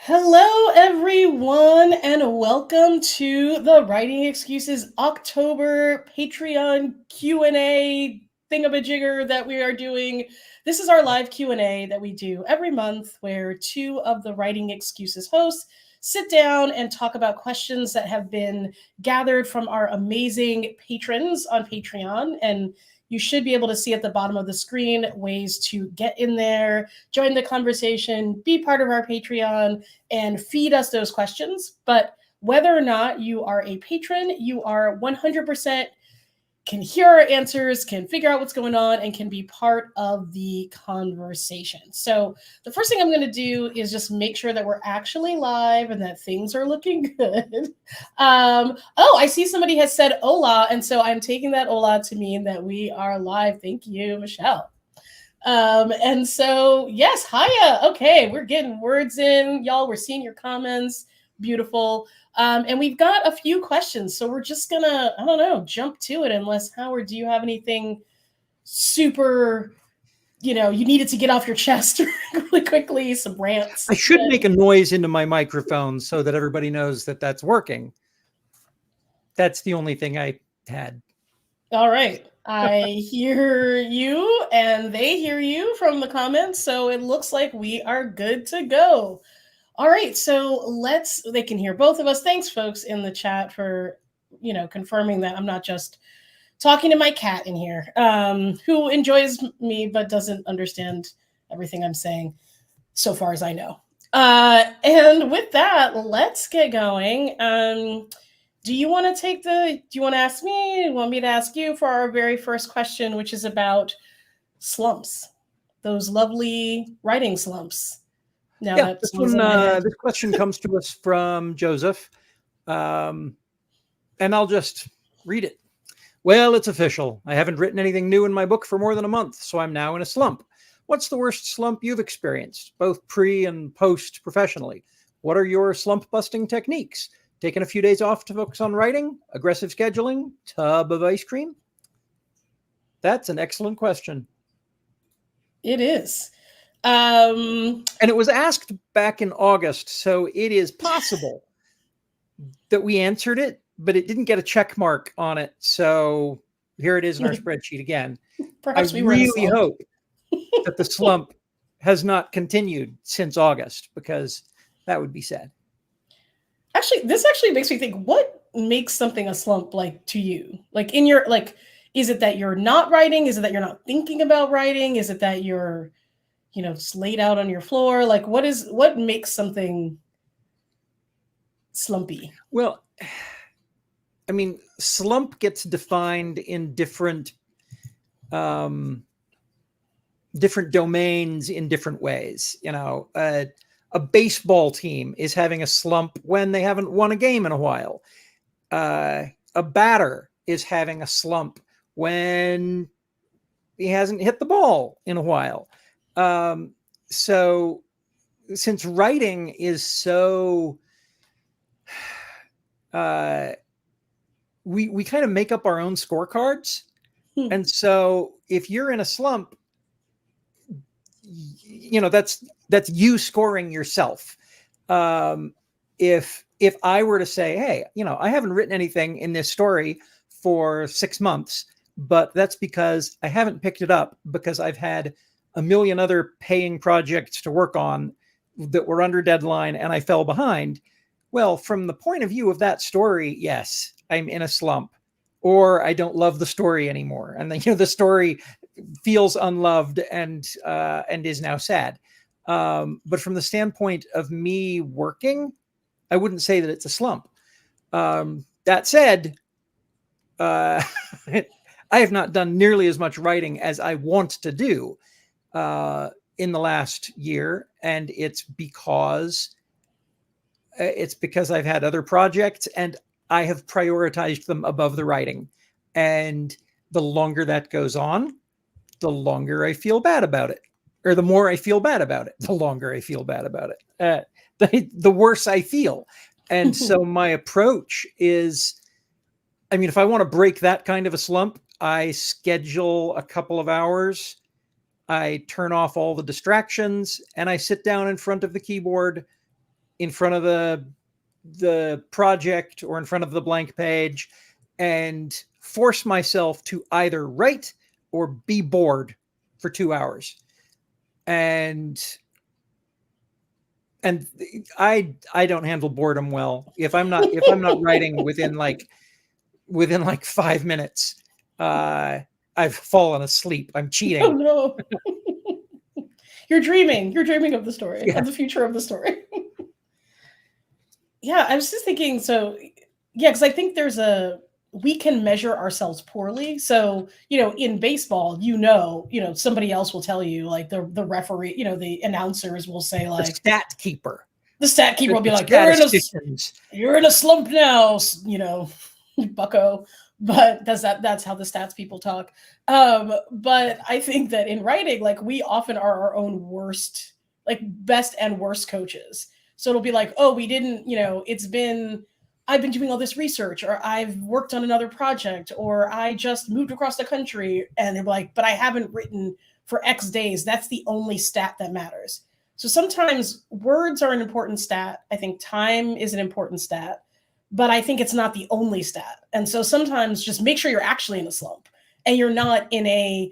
Hello, everyone, and welcome to the Writing Excuses October Patreon Q&A thingamajigger that we are doing. This is our live Q&A that we do every month where two of the Writing Excuses hosts sit down and talk about questions that have been gathered from our amazing patrons on Patreon. And you should be able to see at the bottom of the screen ways to get in there, join the conversation, be part of our Patreon, and feed us those questions. But whether or not you are a patron, you are 100% can hear our answers, can figure out what's going on, and can be part of the conversation. So the first thing I'm going to do is just make sure that we're actually live and that things are looking good. Oh, I see somebody has said hola, and so I'm taking that hola to mean that we are live. Thank you, Michelle. And so, yes, hiya. Okay, we're getting words in, y'all. We're seeing your comments. Beautiful. And we've got a few questions, so we're just gonna, I don't know, jump to it. Unless Howard, do you have anything super, you needed to get off your chest really quickly? Some rants. I should make a noise into my microphone so that everybody knows that that's working. That's the only thing I had. All right. I hear you and they hear you from the comments, so it looks like we are good to go. All right, so they can hear both of us. Thanks, folks, in the chat for, confirming that I'm not just talking to my cat in here, who enjoys me but doesn't understand everything I'm saying, so far as I know. And with that, let's get going. Do you want to ask me? Do you want me to ask you for our very first question, which is about slumps, those lovely writing slumps? Now yeah, this question comes to us from Joseph, and I'll just read it. Well, it's official. I haven't written anything new in my book for more than a month, so I'm now in a slump. What's the worst slump you've experienced, both pre and post professionally? What are your slump busting techniques? Taking a few days off to focus on writing, aggressive scheduling, tub of ice cream? That's an excellent question. It is. And it was asked back in August, so it is possible that we answered it, but it didn't get a check mark on it. So here it is in our spreadsheet again. Perhaps I really hope that the slump has not continued since August, because that would be sad. Actually, this makes me think, what makes something a slump, like, to you? Like, is it that you're not writing? Is it that you're not thinking about writing? Is it that you're, just laid out on your floor? Like, what makes something slumpy? Well, I mean, slump gets defined in different domains in different ways. A baseball team is having a slump when they haven't won a game in a while. A batter is having a slump when he hasn't hit the ball in a while. So since writing is so, we kind of make up our own scorecards. And so if you're in a slump, that's you scoring yourself. If I were to say, hey, I haven't written anything in this story for 6 months, but that's because I haven't picked it up because I've had a million other paying projects to work on that were under deadline and I fell behind. Well, from the point of view of that story, yes, I'm in a slump, or I don't love the story anymore. And then, the story feels unloved and is now sad. But from the standpoint of me working, I wouldn't say that it's a slump. That said, I have not done nearly as much writing as I want to do in the last year. And it's because I've had other projects and I have prioritized them above the writing. And the longer that goes on, the longer I feel bad about it. Or the more I feel bad about it, the longer I feel bad about it. The worse I feel. And so my approach is, if I want to break that kind of a slump, I schedule a couple of hours, I turn off all the distractions, and I sit down in front of the keyboard in front of the project or in front of the blank page and force myself to either write or be bored for 2 hours. And I don't handle boredom well. If I'm not writing within like 5 minutes, I've fallen asleep. I'm Oh cheating. no. You're dreaming of the story, Yeah. of the future of the story. Yeah, I was just thinking, so yeah, because I think we can measure ourselves poorly. So, in baseball, somebody else will tell you, like the referee, the announcers will say, The like, stat keeper. the stat keeper will be The like, statisticians. you're in a slump now, bucko. But that's how the stats people talk. But I think that in writing, like, we often are our own worst, like, best and worst coaches. So it'll be like, oh, we didn't, I've been doing all this research, or I've worked on another project, or I just moved across the country, and they're like, but I haven't written for X days. That's the only stat that matters. So sometimes words are an important stat. I think time is an important stat, but I think it's not the only stat. And so sometimes just make sure you're actually in a slump and you're not in a,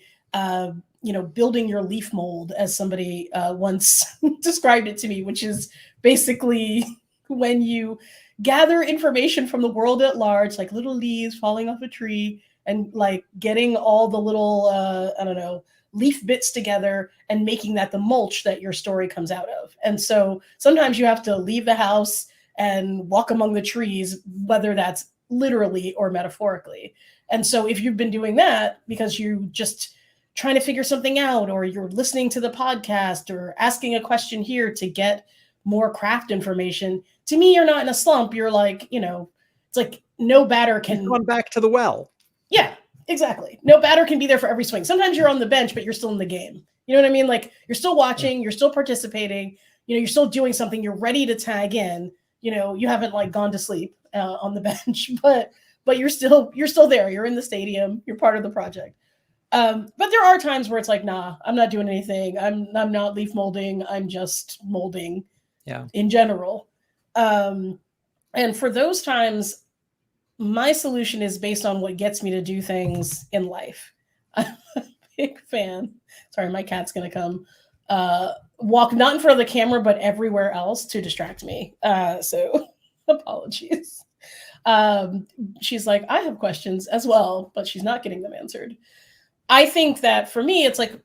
building your leaf mold, as somebody once described it to me, which is basically when you gather information from the world at large, like little leaves falling off a tree, and like getting all the little, leaf bits together and making that the mulch that your story comes out of. And so sometimes you have to leave the house and walk among the trees, whether that's literally or metaphorically. And so if you've been doing that because you just trying to figure something out, or you're listening to the podcast or asking a question here to get more craft information, to me, you're not in a slump. You're like, it's like no batter can. Going back to the well. Yeah, exactly. No batter can be there for every swing. Sometimes you're on the bench, but you're still in the game. You know what I mean? Like, you're still watching, you're still participating, you're still doing something, you're ready to tag in. You haven't like gone to sleep on the bench, but you're still there. You're in the stadium. You're part of the project. But there are times where it's like, nah, I'm not doing anything. I'm not leaf molding. I'm just molding. Yeah. In general. And for those times, my solution is based on what gets me to do things in life. I'm a big fan. Sorry, my cat's gonna come. Walk not in front of the camera, but everywhere else to distract me. So apologies. She's like, I have questions as well, but she's not getting them answered. I think that for me, it's like,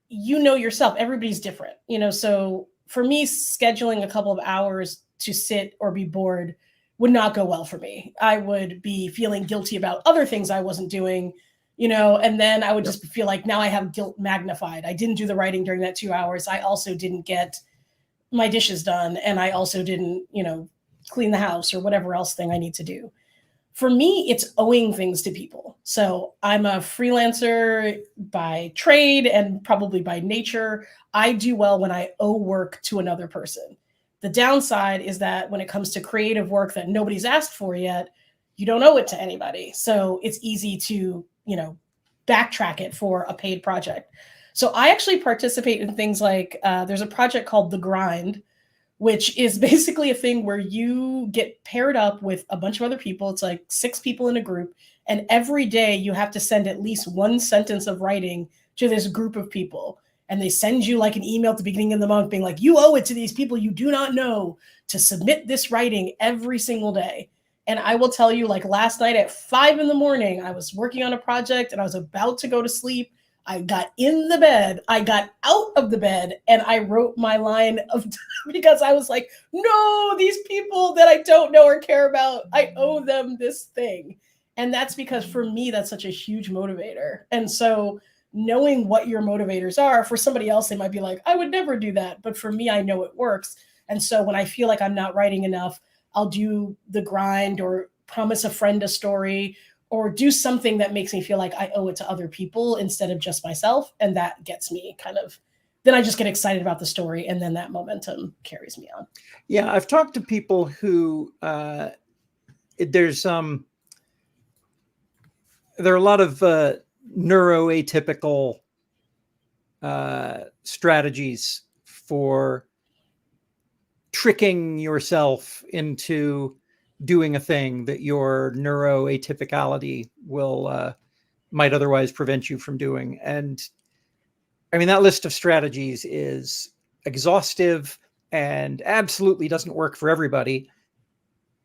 yourself, everybody's different, so for me, scheduling a couple of hours to sit or be bored would not go well for me. I would be feeling guilty about other things I wasn't doing, and then I would just feel like now I have guilt magnified. I didn't do the writing during that 2 hours. I also didn't get my dishes done. And I also didn't, clean the house or whatever else thing I need to do. For me, it's owing things to people. So I'm a freelancer by trade and probably by nature. I do well when I owe work to another person. The downside is that when it comes to creative work that nobody's asked for yet, you don't owe it to anybody. So it's easy to, backtrack it for a paid project. So I actually participate in things like there's a project called The Grind, which is basically a thing where you get paired up with a bunch of other people. It's like 6 people in a group. And every day you have to send at least one sentence of writing to this group of people. And they send you like an email at the beginning of the month being like, you owe it to these people you do not know to submit this writing every single day. And I will tell you, like last night at 5 a.m, I was working on a project and I was about to go to sleep. I got in the bed, I got out of the bed, and I wrote my line of because I was like, no, these people that I don't know or care about, I owe them this thing. And that's because for me, that's such a huge motivator. And so knowing what your motivators are, for somebody else, they might be like, I would never do that. But for me, I know it works. And so when I feel like I'm not writing enough, I'll do The Grind or promise a friend a story or do something that makes me feel like I owe it to other people instead of just myself. And that gets me then I just get excited about the story, and then that momentum carries me on. Yeah, I've talked to people who there are a lot of neuroatypical strategies for tricking yourself into doing a thing that your neuroatypicality will might otherwise prevent you from doing. And I mean, that list of strategies is exhaustive and absolutely doesn't work for everybody,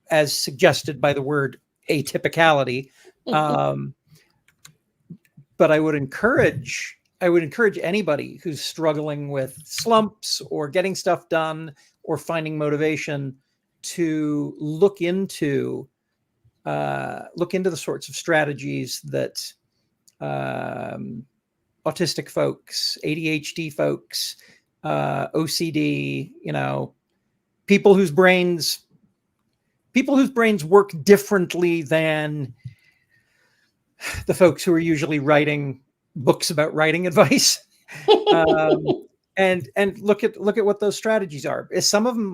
as suggested by the word atypicality. But I would encourage anybody who's struggling with slumps or getting stuff done or finding motivation to look into the sorts of strategies that autistic folks, ADHD folks, OCD, people whose brains work differently than the folks who are usually writing books about writing advice. And look at what those strategies are. Some of them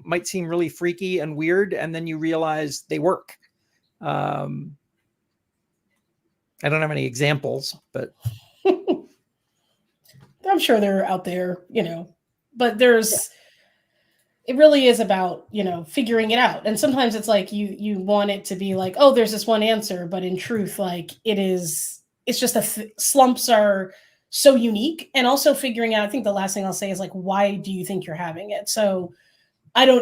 might seem really freaky and weird, and then you realize they work. I don't have any examples, but I'm sure they're out there, but it really is about, figuring it out. And sometimes it's like you want it to be like, oh, there's this one answer, but in truth, like it's just slumps are so unique. And also figuring out, I think the last thing I'll say is like, why do you think you're having it? So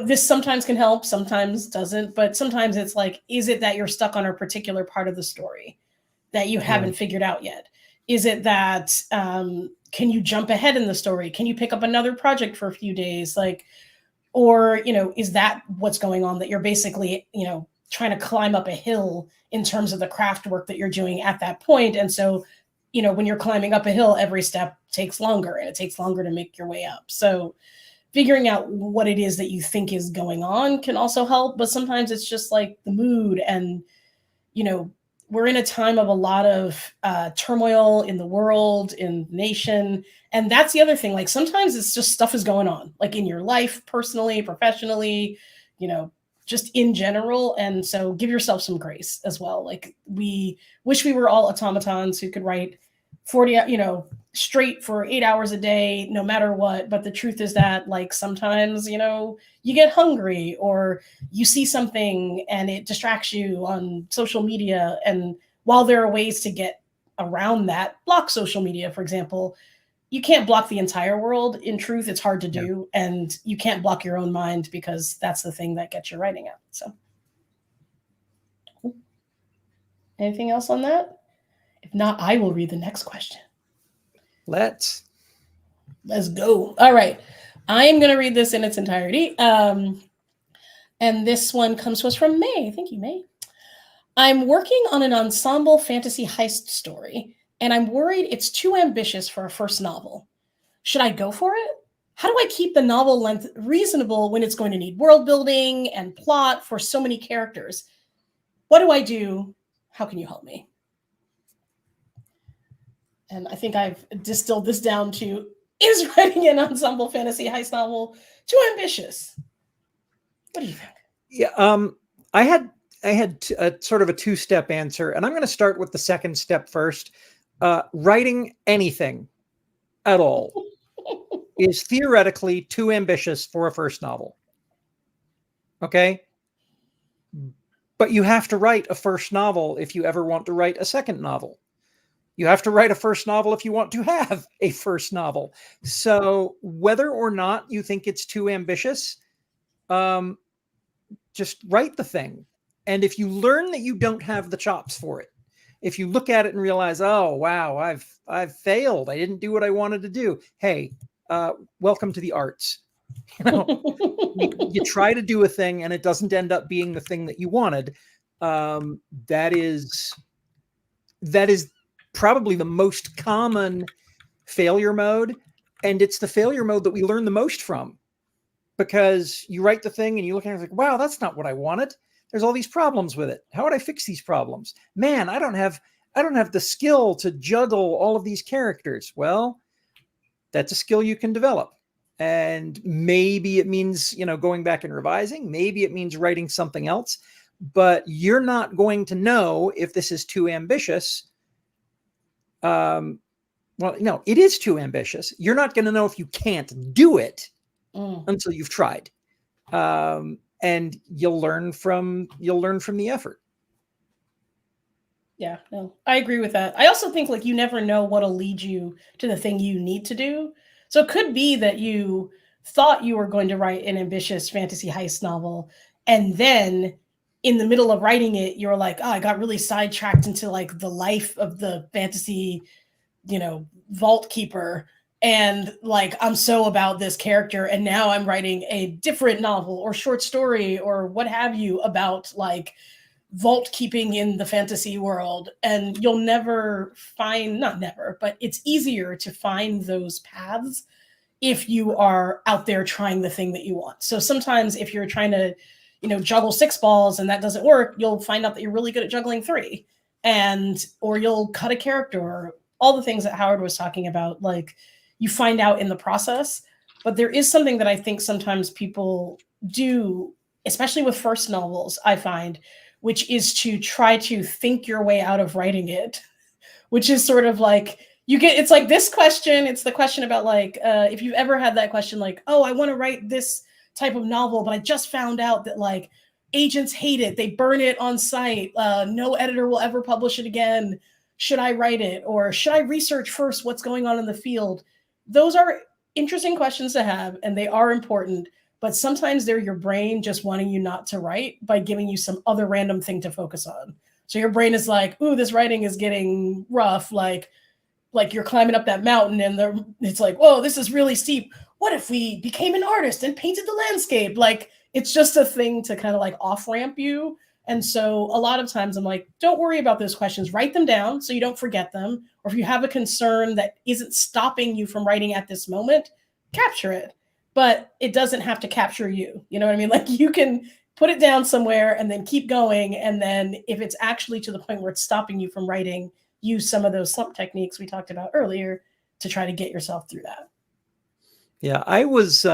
this sometimes can help, sometimes doesn't, but sometimes it's like, is it that you're stuck on a particular part of the story that you haven't figured out yet? Is it that, can you jump ahead in the story? Can you pick up another project for a few days? Or, is that what's going on, that you're basically, trying to climb up a hill in terms of the craft work that you're doing at that point. And so, when you're climbing up a hill, every step takes longer and it takes longer to make your way up. So figuring out what it is that you think is going on can also help. But sometimes it's just like the mood, and, we're in a time of a lot of turmoil in the world, in the nation. And that's the other thing. Like sometimes it's just stuff is going on, like in your life, personally, professionally, just in general. And so give yourself some grace as well. Like we wish we were all automatons who could write 40, straight for 8 hours a day, no matter what. But the truth is that like sometimes, you get hungry or you see something and it distracts you on social media. And while there are ways to get around that, block social media, for example, you can't block the entire world. In truth, it's hard to do. And you can't block your own mind, because that's the thing that gets your writing out. So anything else on that? If not, I will read the next question. Let's go. All right. I am going to read this in its entirety. And this one comes to us from May. Thank you, May. I'm working on an ensemble fantasy heist story, and I'm worried it's too ambitious for a first novel. Should I go for it? How do I keep the novel length reasonable when it's going to need world building and plot for so many characters? What do I do? How can you help me? And I think I've distilled this down to, is writing an ensemble fantasy heist novel too ambitious? What do you think? Yeah, I had a sort of a two-step answer, and I'm going to start with the second step first. Writing anything at all is theoretically too ambitious for a first novel. Okay? But you have to write a first novel if you ever want to write a second novel. You have to write a first novel if you want to have a first novel. So whether or not you think it's too ambitious, just write the thing. And if you learn that you don't have the chops for it, if you look at it and realize, oh, wow, I've failed. I didn't do what I wanted to do. Hey, welcome to the arts. You try to do a thing and it doesn't end up being the thing that you wanted. That is probably the most common failure mode. And it's the failure mode that we learn the most from, because you write the thing and you look at it like, wow, that's not what I wanted. There's all these problems with it. How would I fix these problems? Man, I don't have the skill to juggle all of these characters. Well, that's a skill you can develop. And maybe it means, going back and revising. Maybe it means writing something else, but you're not going to know if this is too ambitious. Well, no, it is too ambitious. You're not going to know if you can't do it. until you've tried. And you'll learn from the effort. Yeah, no, I agree with that. I also think like you never know what'll lead you to the thing you need to do. So it could be that you thought you were going to write an ambitious fantasy heist novel, and then in the middle of writing it, you're like, oh, I got really sidetracked into like the life of the fantasy, vault keeper. And like, I'm so about this character. And now I'm writing a different novel or short story or what have you about like vault keeping in the fantasy world. And you'll never find, not never, but it's easier to find those paths if you are out there trying the thing that you want. So sometimes if you're trying to, juggle 6 balls and that doesn't work, you'll find out that you're really good at juggling 3, or you'll cut a character, or all the things that Howard was talking about, like you find out in the process. But there is something that I think sometimes people do, especially with first novels, I find, which is to try to think your way out of writing it, which is sort of like, it's like this question. It's the question about like, if you've ever had that question, like, oh, I want to write this type of novel, but I just found out that like agents hate it. They burn it on site. No editor will ever publish it again. Should I write it? Or should I research first what's going on in the field? Those are interesting questions to have, and they are important, but sometimes they're your brain just wanting you not to write by giving you some other random thing to focus on. So your brain is like, ooh, this writing is getting rough. Like you're climbing up that mountain and it's like, whoa, this is really steep. What if we became an artist and painted the landscape? Like, it's just a thing to kind of like off ramp you. And so a lot of times I'm like, don't worry about those questions. Write them down so you don't forget them. Or if you have a concern that isn't stopping you from writing at this moment, capture it. But it doesn't have to capture you. You know what I mean? Like you can put it down somewhere and then keep going. And then if it's actually to the point where it's stopping you from writing, use some of those slump techniques we talked about earlier to try to get yourself through that. Yeah, I was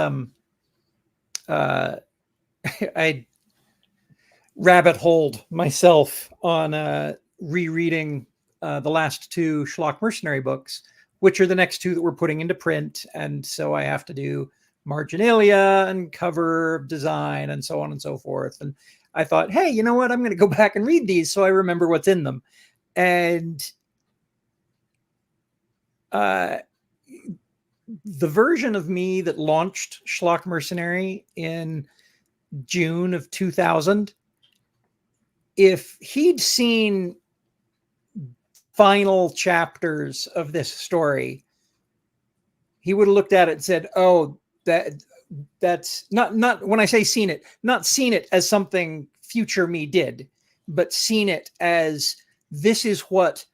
I rabbit holed myself on rereading the last 2 Schlock Mercenary books, which are the next 2 that we're putting into print. And so I have to do marginalia and cover design and so on and so forth. And I thought, hey, you know what? I'm going to go back and read these so I remember what's in them. And the version of me that launched Schlock Mercenary in June of 2000, if he'd seen final chapters of this story, he would have looked at it and said, oh, that's not when I say seen it, not seen it as something future me did, but seen it as this is what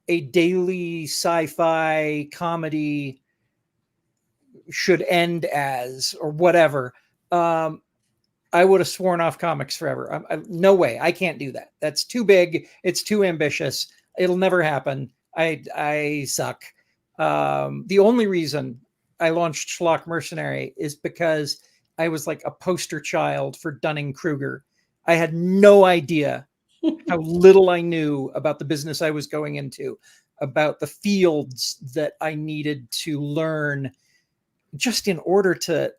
a daily sci-fi comedy should end as, or whatever. I would have sworn off comics forever. No way. I can't do that. That's too big. It's too ambitious. It'll never happen. I suck. The only reason I launched Schlock Mercenary is because I was like a poster child for Dunning-Kruger. I had no idea how little I knew about the business I was going into, about the fields that I needed to learn just in order to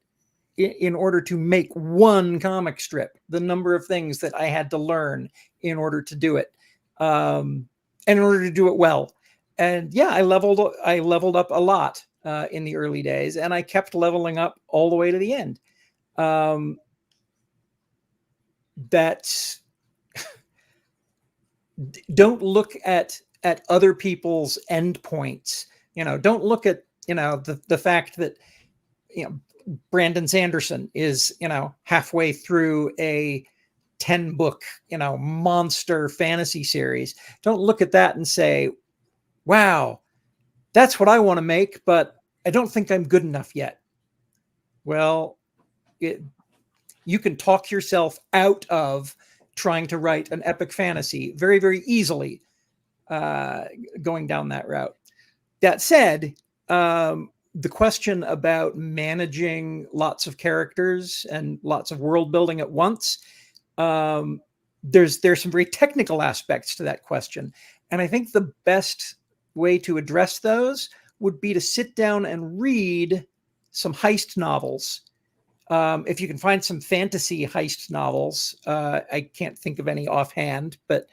make one comic strip, the number of things that I had to learn in order to do it, and in order to do it well. And yeah, I leveled up a lot in the early days, and I kept leveling up all the way to the end. That's don't look at other people's endpoints. Don't look at the fact that Brandon Sanderson is halfway through a 10-book monster fantasy series. Don't look at that and say, wow, that's what I want to make, but I don't think I'm good enough yet. Well, you can talk yourself out of trying to write an epic fantasy very, very easily going down that route. That said, the question about managing lots of characters and lots of world building at once, there's some very technical aspects to that question. And I think the best way to address those would be to sit down and read some heist novels If you can find some fantasy heist novels, I can't think of any offhand, but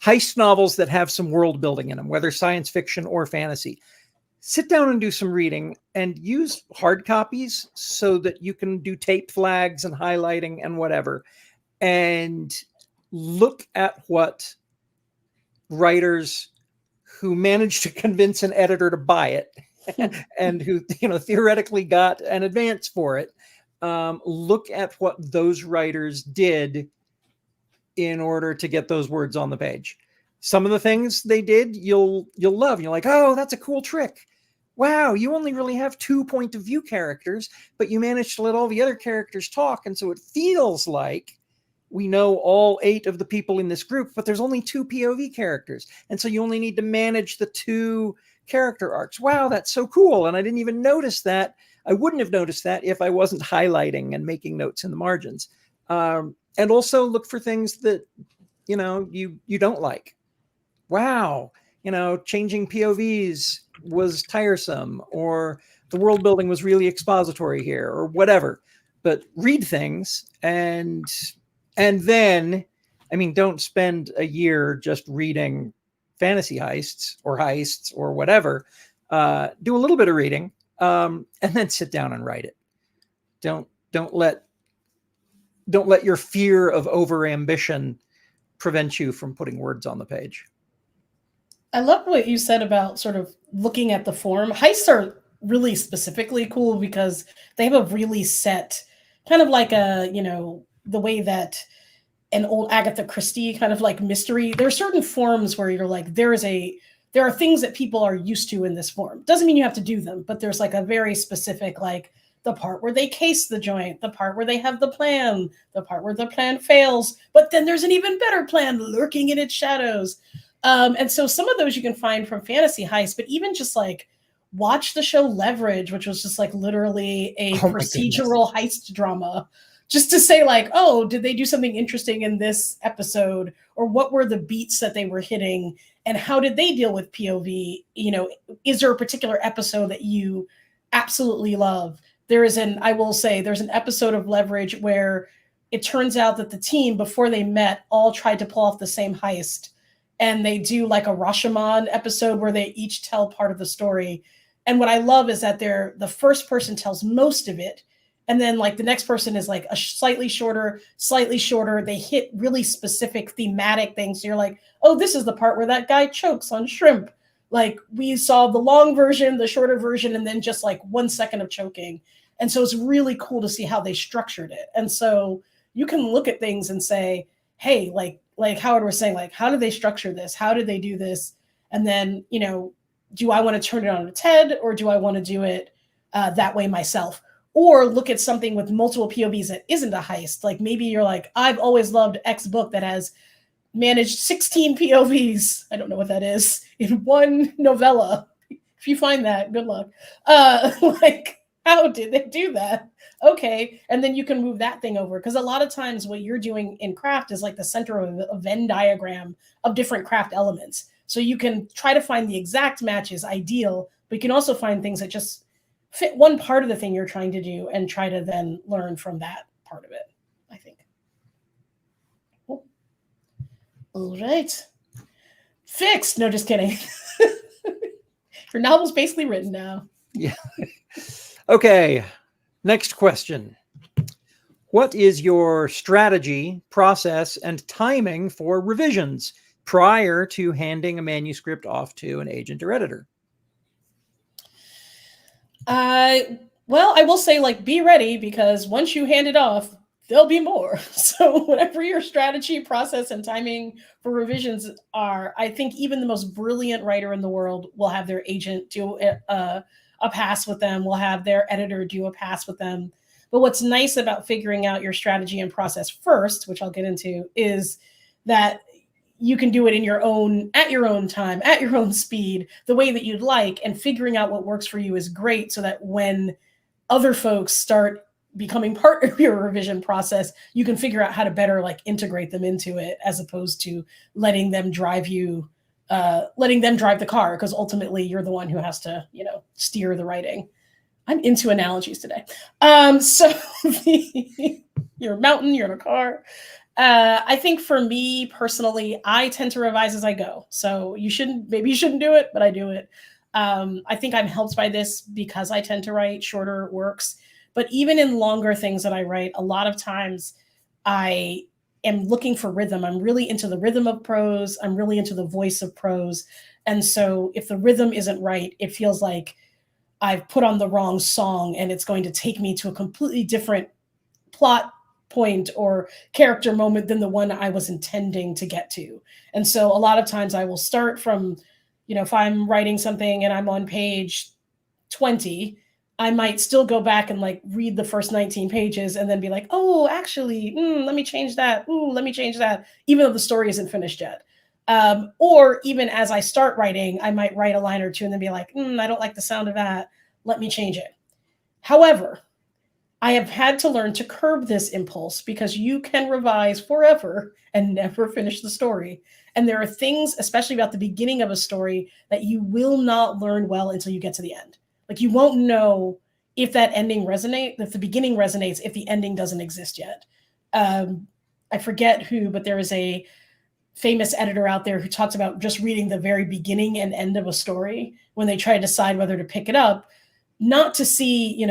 heist novels that have some world building in them, whether science fiction or fantasy, sit down and do some reading and use hard copies so that you can do tape flags and highlighting and whatever, and look at what writers who managed to convince an editor to buy it and who, theoretically got an advance for it. Look at what those writers did in order to get those words on the page. Some of the things they did, you'll love. You're like, oh, that's a cool trick. Wow, you only really have 2 point of view characters, but you managed to let all the other characters talk. And so it feels like we know all 8 of the people in this group, but there's only 2 POV characters. And so you only need to manage the 2 character arcs. Wow, that's so cool. And I didn't even notice that. I wouldn't have noticed that if I wasn't highlighting and making notes in the margins. And also look for things that, you don't like. Wow, changing POVs was tiresome, or the world building was really expository here, or whatever. But read things and then, don't spend a year just reading fantasy heists or whatever. Do a little bit of reading, and then sit down and write it. Don't let your fear of overambition prevent you from putting words on the page. I love what you said about sort of looking at the form. Heists are really specifically cool because they have a really set, kind of like the way that an old Agatha Christie kind of like mystery. There are certain forms where you're like, there are things that people are used to in this form. Doesn't mean you have to do them, but there's like a very specific, like the part where they case the joint, the part where they have the plan, the part where the plan fails, but then there's an even better plan lurking in its shadows. And so some of those you can find from Fantasy Heist, but even just like watch the show Leverage, which was just like literally a procedural heist drama, just to say like, oh, did they do something interesting in this episode? Or what were the beats that they were hitting? And how did they deal with POV? Is there a particular episode that you absolutely love? There's an episode of Leverage where it turns out that the team, before they met, all tried to pull off the same heist. And they do like a Rashomon episode where they each tell part of the story. And what I love is that the first person tells most of it. And then like the next person is like a slightly shorter. They hit really specific thematic things. So you're like, oh, this is the part where that guy chokes on shrimp. Like we saw the long version, the shorter version, and then just like 1 second of choking. And so it's really cool to see how they structured it. And so you can look at things and say, hey, like Howard was saying, like, how do they structure this? How did they do this? And then, do I want to turn it on its head, or do I want to do it that way myself? Or look at something with multiple POVs that isn't a heist. Like maybe you're like, I've always loved X book that has managed 16 POVs. I don't know what that is in one novella. If you find that, good luck. Like, how did they do that? Okay. And then you can move that thing over. Because a lot of times what you're doing in craft is like the center of a Venn diagram of different craft elements. So you can try to find the exact matches ideal, but you can also find things that just fit one part of the thing you're trying to do and try to then learn from that part of it, I think. Cool. All right. Fixed. No, just kidding. Your novel's basically written now. Yeah. Okay. Next question. What is your strategy, process, and timing for revisions prior to handing a manuscript off to an agent or editor? Well, I will say, like, be ready, because once you hand it off, there'll be more. So whatever your strategy, process, and timing for revisions are, I think even the most brilliant writer in the world will have their agent do a pass with them, will have their editor do a pass with them. But what's nice about figuring out your strategy and process first, which I'll get into, is that you can do it at your own time, at your own speed, the way that you'd like, and figuring out what works for you is great, so that when other folks start becoming part of your revision process, you can figure out how to better like integrate them into it, as opposed to letting them drive the car, because ultimately you're the one who has to, steer the writing. I'm into analogies today. So you're a mountain, you're in a car. I think for me personally, I tend to revise as I go. So maybe you shouldn't do it, but I do it. I think I'm helped by this because I tend to write shorter works. But even in longer things that I write, a lot of times I am looking for rhythm. I'm really into the rhythm of prose. I'm really into the voice of prose. And so if the rhythm isn't right, it feels like I've put on the wrong song and it's going to take me to a completely different plot point or character moment than the one I was intending to get to. And so a lot of times I will start from, if I'm writing something and I'm on page 20, I might still go back and like read the first 19 pages and then be like, oh, actually, let me change that. Ooh, let me change that, even though the story isn't finished yet. Or even as I start writing, I might write a line or two and then be like, I don't like the sound of that. Let me change it. However, I have had to learn to curb this impulse because you can revise forever and never finish the story. And there are things, especially about the beginning of a story, that you will not learn well until you get to the end. Like you won't know if that ending resonates, if the beginning resonates, if the ending doesn't exist yet. I forget who, but there is a famous editor out there who talks about just reading the very beginning and end of a story when they try to decide whether to pick it up, not to see,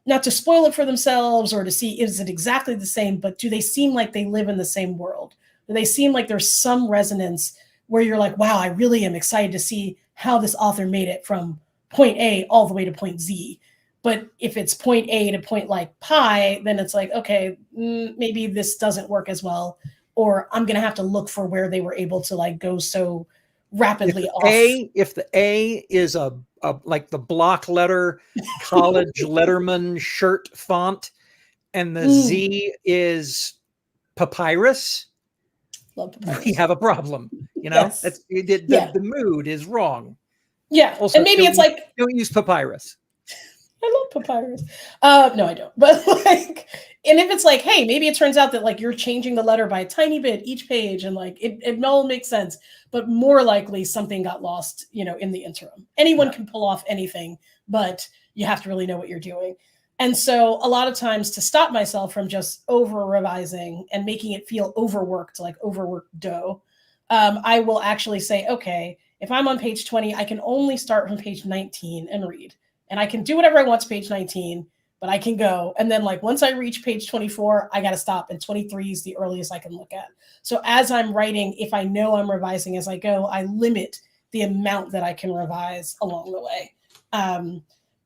not to spoil it for themselves or to see is it exactly the same, but do they seem like they live in the same world? Do they seem like there's some resonance where you're like, wow, I really am excited to see how this author made it from point A all the way to point Z. But if it's point A to point like pi, then it's like, okay, maybe this doesn't work as well. Or I'm going to have to look for where they were able to like go so rapidly off. If the A is a like the block letter college letterman shirt font and the Z is papyrus, Love papyrus. we have a problem. Yes. That's the mood is wrong. Yeah. Also, and maybe it's like, don't use papyrus. I love papyrus. No, I don't. But like, and if it's like, hey, maybe it turns out that like you're changing the letter by a tiny bit each page and like it all makes sense, but more likely something got lost, in the interim. Anyone can pull off anything, but you have to really know what you're doing. And so a lot of times to stop myself from just over revising and making it feel overworked, like overworked dough, I will actually say, okay, if I'm on page 20, I can only start from page 19 and read. And I can do whatever I want to page 19, but I can go. And then like once I reach page 24, I got to stop. And 23 is the earliest I can look at. So as I'm writing, if I know I'm revising as I go, I limit the amount that I can revise along the way.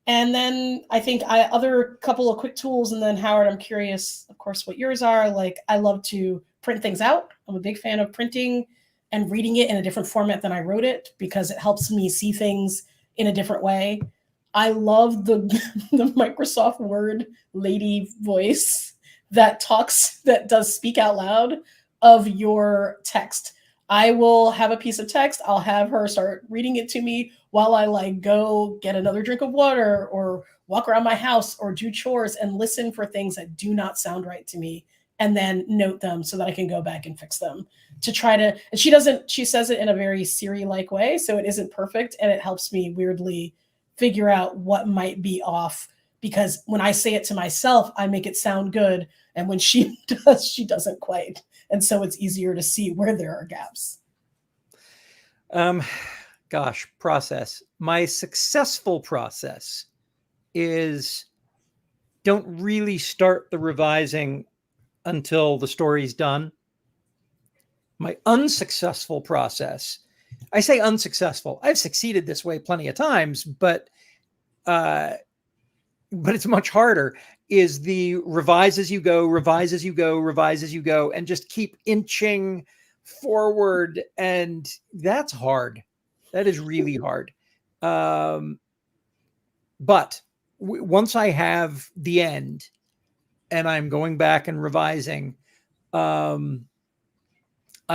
And then I think other couple of quick tools. And then Howard, I'm curious, of course, what yours are. Like I love to print things out. I'm a big fan of printing and reading it in a different format than I wrote it because it helps me see things in a different way. I love the Microsoft Word lady voice that does speak out loud of your text. I will have a piece of text. I'll have her start reading it to me while I like go get another drink of water or walk around my house or do chores and listen for things that do not sound right to me and then note them so that I can go back and fix them to try to, and she says it in a very Siri-like way. So it isn't perfect. And it helps me weirdly figure out what might be off because when I say it to myself, I make it sound good. And when she does, she doesn't quite. And so it's easier to see where there are gaps. Process. My successful process is don't really start the revising until the story's done. My unsuccessful process, I say unsuccessful. I've succeeded this way plenty of times, but it's much harder, is the revise as you go, revise as you go, revise as you go, and just keep inching forward. And that's hard. That is really hard. But once I have the end and I'm going back and revising, I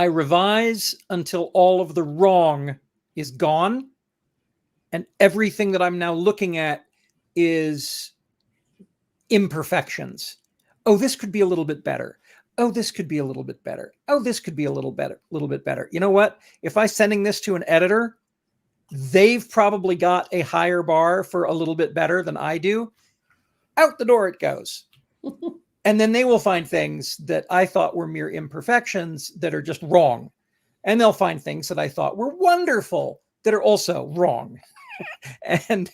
revise until all of the wrong is gone. And everything that I'm now looking at is imperfections. Oh, this could be a little bit better. Oh, this could be a little bit better. Oh, this could be a little bit better. You know what? If I'm sending this to an editor, they've probably got a higher bar for a little bit better than I do. Out the door it goes. And then they will find things that I thought were mere imperfections that are just wrong. And they'll find things that I thought were wonderful that are also wrong. And,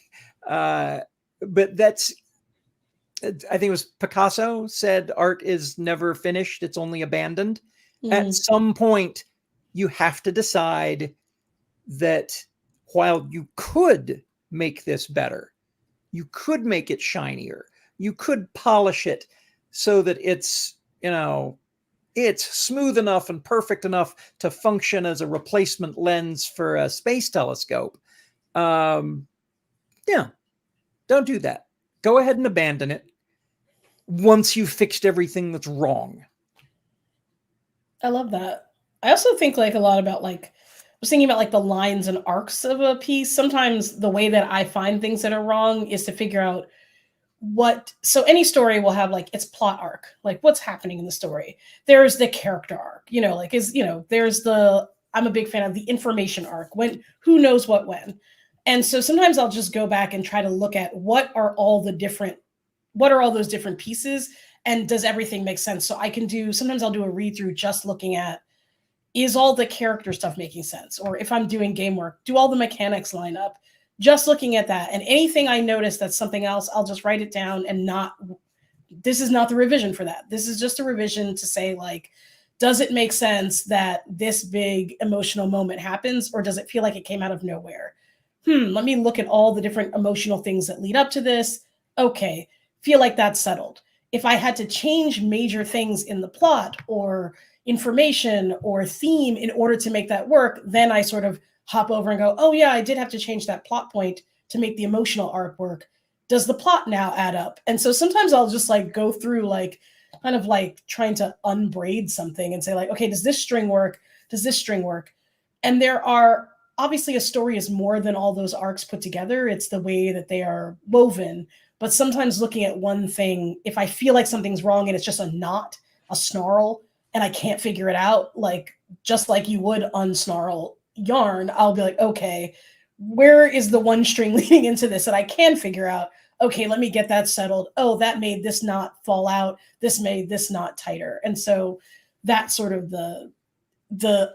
but that's, I think it was Picasso said, art is never finished. It's only abandoned. At some point, you have to decide that while you could make this better, you could make it shinier, you could polish it so that it's, it's smooth enough and perfect enough to function as a replacement lens for a space telescope. Don't do that. Go ahead and abandon it once you've fixed everything that's wrong. I love that. I also think like a lot about like, I was thinking about like the lines and arcs of a piece. Sometimes the way that I find things that are wrong is to figure out so any story will have like its plot arc, like what's happening in the story. There's the character arc, there's I'm a big fan of the information arc, who knows what when. And so sometimes I'll just go back and try to look at what are all those different pieces, and does everything make sense? So sometimes I'll do a read through just looking at, is all the character stuff making sense? Or if I'm doing game work, do all the mechanics line up? Just looking at that, and anything I notice that's something else, I'll just write it down this is not the revision for that. This is just a revision to say, like, does it make sense that this big emotional moment happens, or does it feel like it came out of nowhere? Let me look at all the different emotional things that lead up to this. Okay, feel like that's settled. If I had to change major things in the plot or information or theme in order to make that work, then I sort of hop over and go, oh yeah, I did have to change that plot point to make the emotional arc work. Does the plot now add up? And so sometimes I'll just like go through like kind of like trying to unbraid something and say like, okay, does this string work? Does this string work? And there are, obviously a story is more than all those arcs put together. It's the way that they are woven. But sometimes looking at one thing, if I feel like something's wrong and it's just a knot, a snarl, and I can't figure it out, like just like you would unsnarl yarn, I'll be like, okay, where is the one string leading into this that I can figure out? Okay, let me get that settled. Oh, that made this knot fall out. This made this knot tighter. And so that's sort of the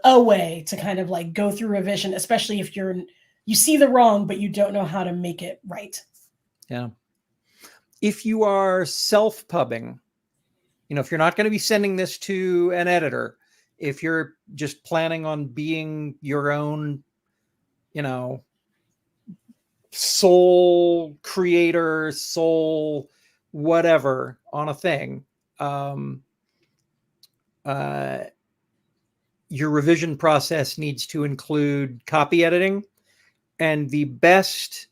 way to kind of like go through revision, especially if you see the wrong, but you don't know how to make it right. Yeah. If you are self-pubbing, if you're not going to be sending this to an editor, if you're just planning on being your own, sole creator, sole whatever on a thing, your revision process needs to include copy editing. And the best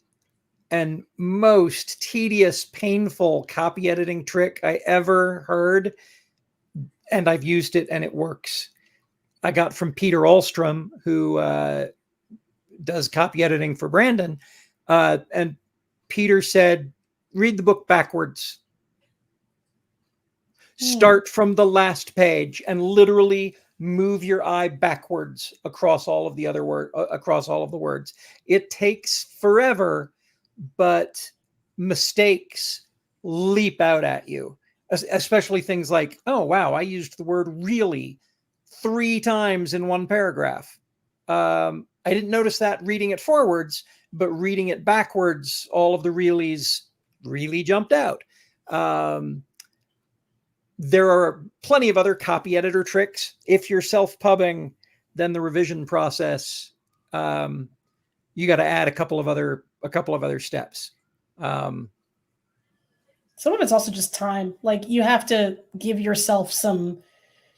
and most tedious, painful copy editing trick I ever heard, and I've used it and it works, I got from Peter Ahlstrom, who does copy editing for Brandon. And Peter said, read the book backwards. Start from the last page and literally move your eye backwards across all of the words. It takes forever, but mistakes leap out at you, especially things like, oh, wow, I used the word really 3 times in one paragraph. I didn't notice that reading it forwards, but reading it backwards, all of the reallys really jumped out. There are plenty of other copy editor tricks. If you're self-pubbing, then the revision process, you got to add a couple of other steps. Some of it's also just time. Like you have to give yourself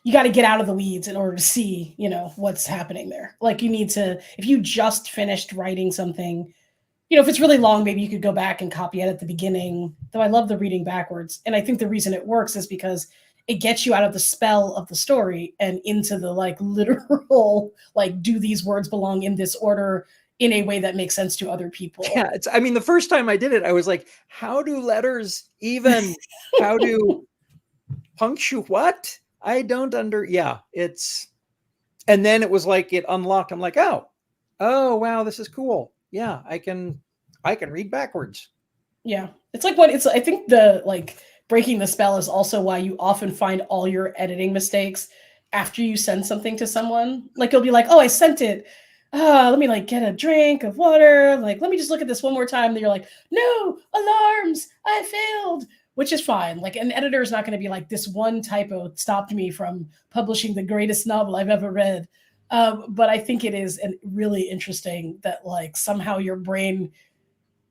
you got to get out of the weeds in order to see, what's happening there. Like you need to, if you just finished writing something, if it's really long, maybe you could go back and copy edit the beginning, though I love the reading backwards. And I think the reason it works is because it gets you out of the spell of the story and into the like literal, like, do these words belong in this order in a way that makes sense to other people? Yeah. The first time I did it, I was like, how do letters even, how do what? I don't and then it was like, it unlocked. I'm like, oh, wow, this is cool. Yeah, I can read backwards. Yeah. It's like what it's I think the like breaking the spell is also why you often find all your editing mistakes after you send something to someone. Like you'll be like, "Oh, I sent it. Let me like get a drink of water. Like let me just look at this one more time." And you're like, "No, alarms. I failed." Which is fine. Like an editor is not going to be like this one typo stopped me from publishing the greatest novel I've ever read. But I think it is really interesting that like somehow your brain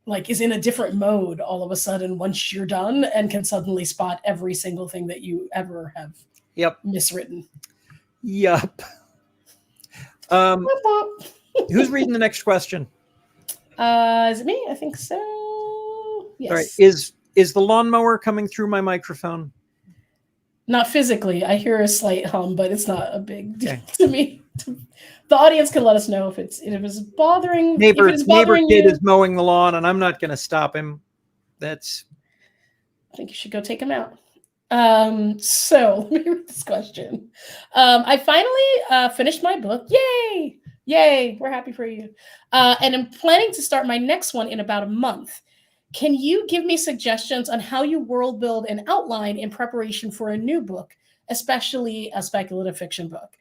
like is in a different mode all of a sudden once you're done and can suddenly spot every single thing that you ever have Yep. miswritten. Yup. Who's reading the next question? Is it me? I think so. Yes. All right. Is the lawnmower coming through my microphone? Not physically. I hear a slight hum, but it's not a big deal Okay. to me. The audience can let us know if it's bothering. Neighbor kid you. is mowing the lawn, and I'm not going to stop him. That's. I think you should go take him out. So let me read this question. I finally finished my book. Yay! Yay! We're happy for you. And I'm planning to start my next one in about a month. Can you give me suggestions on how you world build and outline in preparation for a new book, especially a speculative fiction book?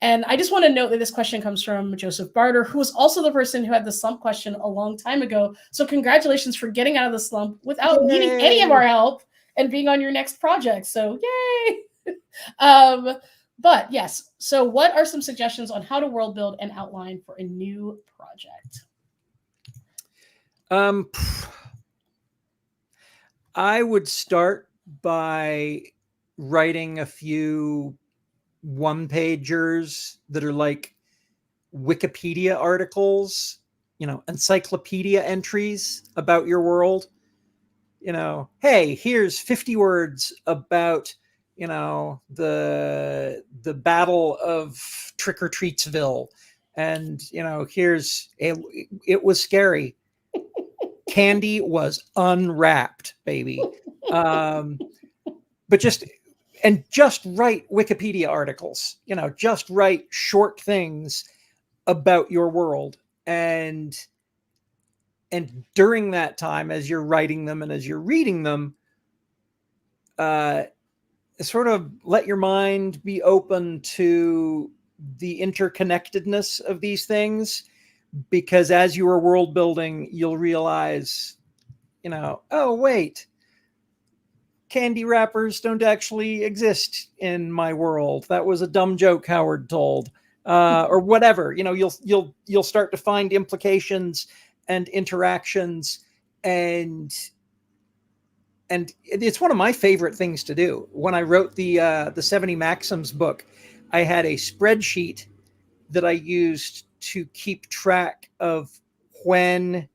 And I just want to note that this question comes from Joseph Barter, who was also the person who had the slump question a long time ago. So congratulations for getting out of the slump without needing any of our help and being on your next project. So yay! But yes, so what are some suggestions on how to world build and outline for a new project? I would start by writing a few one-pagers that are like Wikipedia articles, encyclopedia entries about your world. Hey, here's 50 words about, the Battle of Trick or Treatsville. And, it was scary. Candy was unwrapped, baby. But just write Wikipedia articles, just write short things about your world. And during that time, as you're writing them and as you're reading them, sort of let your mind be open to the interconnectedness of these things, because as you are world building, you'll realize, oh, wait, candy wrappers don't actually exist in my world. That was a dumb joke Howard told, or whatever. You'll start to find implications and interactions, and it's one of my favorite things to do. When I wrote the 70 Maxims book, I had a spreadsheet that I used to keep track of when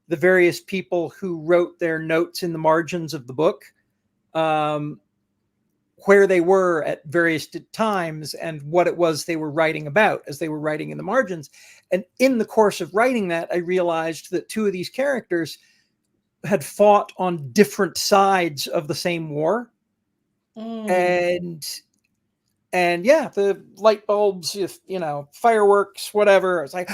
the various people who wrote their notes in the margins of the book, where they were at various times and what it was they were writing about as they were writing in the margins. And in the course of writing that, I realized that two of these characters had fought on different sides of the same war. And yeah, the light bulbs, fireworks, whatever. It's like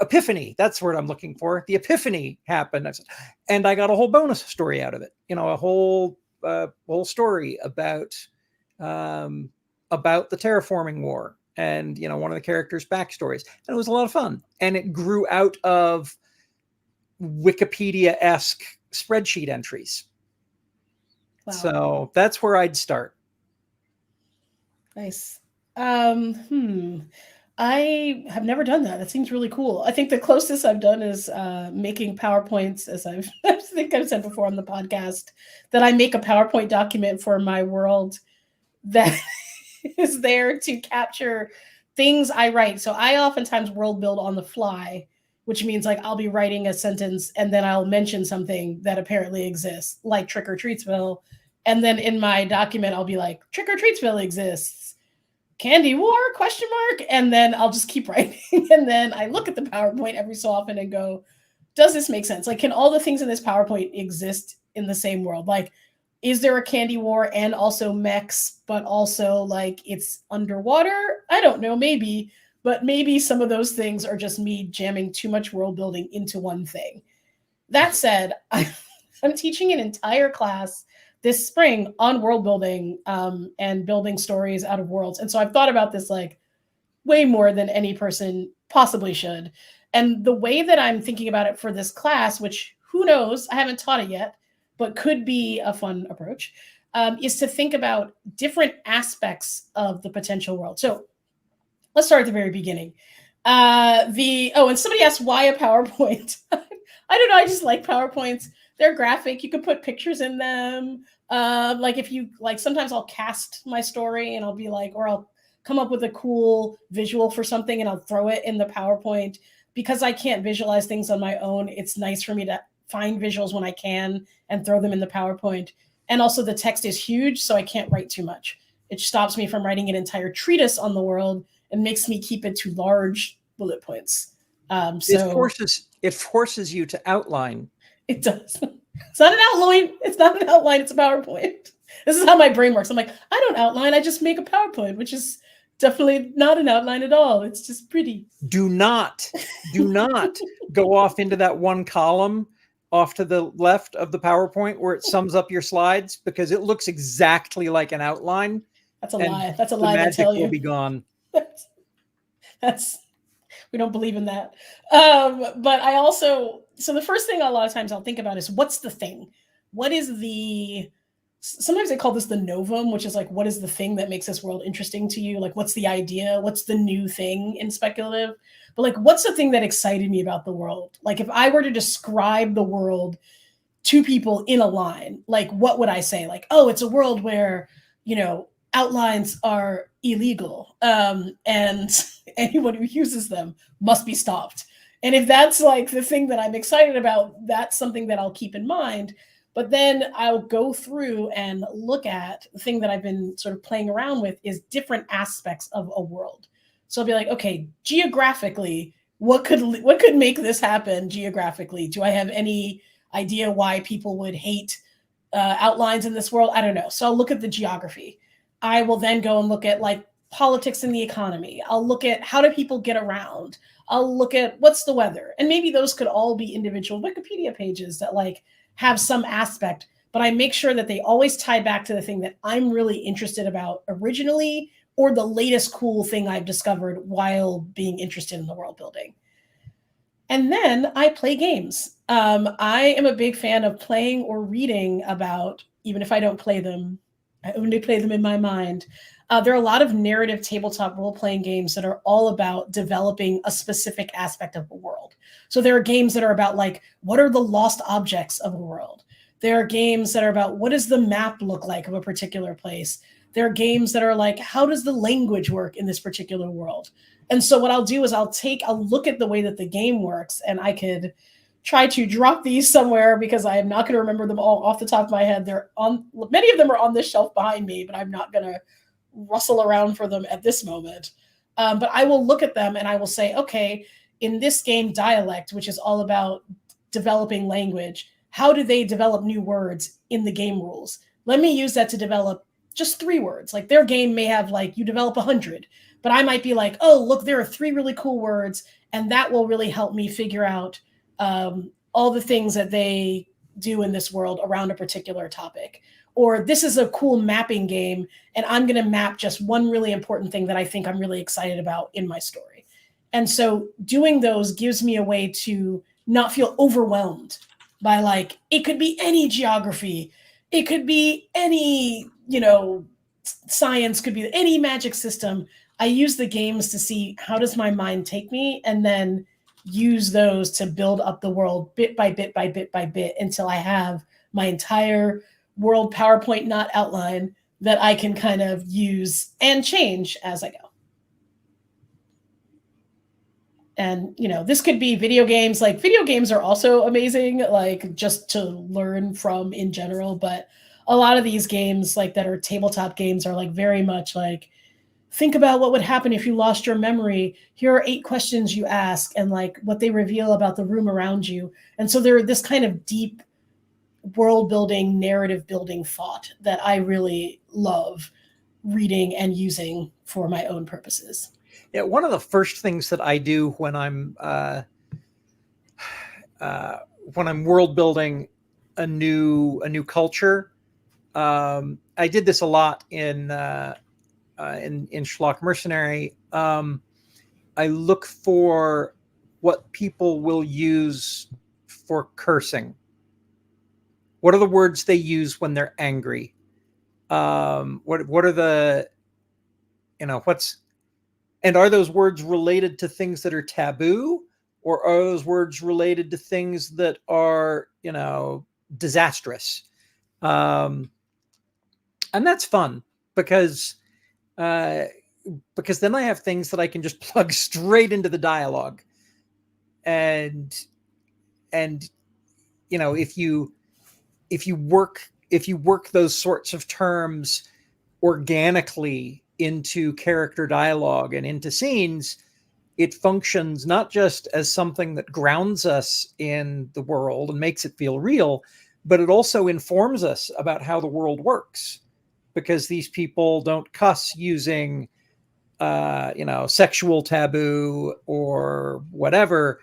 epiphany. That's the word I'm looking for. The epiphany happened. And I got a whole bonus story out of it. A whole story about the terraforming war and, one of the characters' backstories. And it was a lot of fun. And it grew out of Wikipedia-esque spreadsheet entries. Wow. So that's where I'd start. Nice. I have never done that. That seems really cool. I think the closest I've done is making PowerPoints, as I think I've said before on the podcast, that I make a PowerPoint document for my world that is there to capture things I write. So I oftentimes world build on the fly, which means like I'll be writing a sentence and then I'll mention something that apparently exists, like Trick or Treatsville. And then in my document, I'll be like, Trick or Treatsville exists. Candy War, ? And then I'll just keep writing. And then I look at the PowerPoint every so often and go, does this make sense? Like, can all the things in this PowerPoint exist in the same world? Like, is there a Candy War and also mechs, but also like it's underwater? I don't know, maybe. but maybe some of those things are just me jamming too much world building into one thing. That said, I'm teaching an entire class this spring on world building and building stories out of worlds. And so I've thought about this like way more than any person possibly should. And the way that I'm thinking about it for this class, which who knows, I haven't taught it yet, but could be a fun approach, is to think about different aspects of the potential world. So let's start at the very beginning. And somebody asked why a PowerPoint. I don't know. I just like PowerPoints. They're graphic. You can put pictures in them. Like if you like, sometimes I'll cast my story and I'll be like, or I'll come up with a cool visual for something and I'll throw it in the PowerPoint. Because I can't visualize things on my own, it's nice for me to find visuals when I can and throw them in the PowerPoint. And also the text is huge, so I can't write too much. It stops me from writing an entire treatise on the world and makes me keep it to large bullet points. It forces you to outline. It does. It's not an outline. It's not an outline. It's a PowerPoint. This is how my brain works. I'm like, I don't outline. I just make a PowerPoint, which is definitely not an outline at all. It's just pretty. Do not go off into that one column off to the left of the PowerPoint where it sums up your slides, because it looks exactly like an outline. That's a lie. That's a lie. The I tell magic you. will be gone. That's we don't believe in that. But I also, so the first thing a lot of times I'll think about is what's the thing? What is the, sometimes they call this the novum, which is like, what is the thing that makes this world interesting to you? Like, what's the idea? What's the new thing in speculative? But like, what's the thing that excited me about the world? Like, if I were to describe the world to people in a line, like, what would I say? Like, oh, it's a world where, you know, outlines are illegal, and anyone who uses them must be stopped. And if that's like the thing that I'm excited about, that's something that I'll keep in mind. But then I'll go through and look at the thing that I've been sort of playing around with is different aspects of a world. So I'll be like, okay, geographically, what could make this happen geographically? Do I have any idea why people would hate outlines in this world? I don't know. So I'll look at the geography. I will then go and look at like politics and the economy. I'll look at how do people get around. I'll look at what's the weather. And maybe those could all be individual Wikipedia pages that like have some aspect, but I make sure that they always tie back to the thing that I'm really interested about originally, or the latest cool thing I've discovered while being interested in the world building. And then I play games. I am a big fan of playing or reading about, even if I don't play them, I only play them in my mind. There are a lot of narrative tabletop role-playing games that are all about developing a specific aspect of the world. So there are games that are about like, what are the lost objects of a world? There are games that are about what does the map look like of a particular place? There are games that are like, how does the language work in this particular world? And so what I'll do is I'll look at the way that the game works, and I could try to drop these somewhere because I am not going to remember them all off the top of my head. Many of them are on this shelf behind me, but I'm not going to rustle around for them at this moment. But I will look at them and I will say, okay, in this game Dialect, which is all about developing language, how do they develop new words in the game rules? Let me use that to develop just 3 words. Like their game may have like, you develop 100, but I might be like, oh, look, there are 3 really cool words. And that will really help me figure out all the things that they do in this world around a particular topic. Or this is a cool mapping game, and I'm going to map just one really important thing that I think I'm really excited about in my story. And so doing those gives me a way to not feel overwhelmed by like, it could be any geography. It could be any, science, could be any magic system. I use the games to see how does my mind take me, and then use those to build up the world bit by bit by bit by bit until I have my entire world PowerPoint not outline that I can kind of use and change as I go. And, this could be video games. Like video games are also amazing, like just to learn from in general. But a lot of these games like that are tabletop games are like very much like, think about what would happen if you lost your memory. Here are 8 questions you ask and like what they reveal about the room around you. And so they're this kind of deep world building, narrative building thought that I really love reading and using for my own purposes. Yeah, one of the first things that I do when I'm world building a new culture, I did this a lot in Schlock Mercenary. I look for what people will use for cursing. What are the words they use when they're angry? What are the what's and are those words related to things that are taboo, or are those words related to things that are disastrous? Um, and that's fun because uh, because then I have things that I can just plug straight into the dialogue, and and if you work those sorts of terms organically into character dialogue and into scenes, it functions not just as something that grounds us in the world and makes it feel real, but it also informs us about how the world works, because these people don't cuss using sexual taboo or whatever.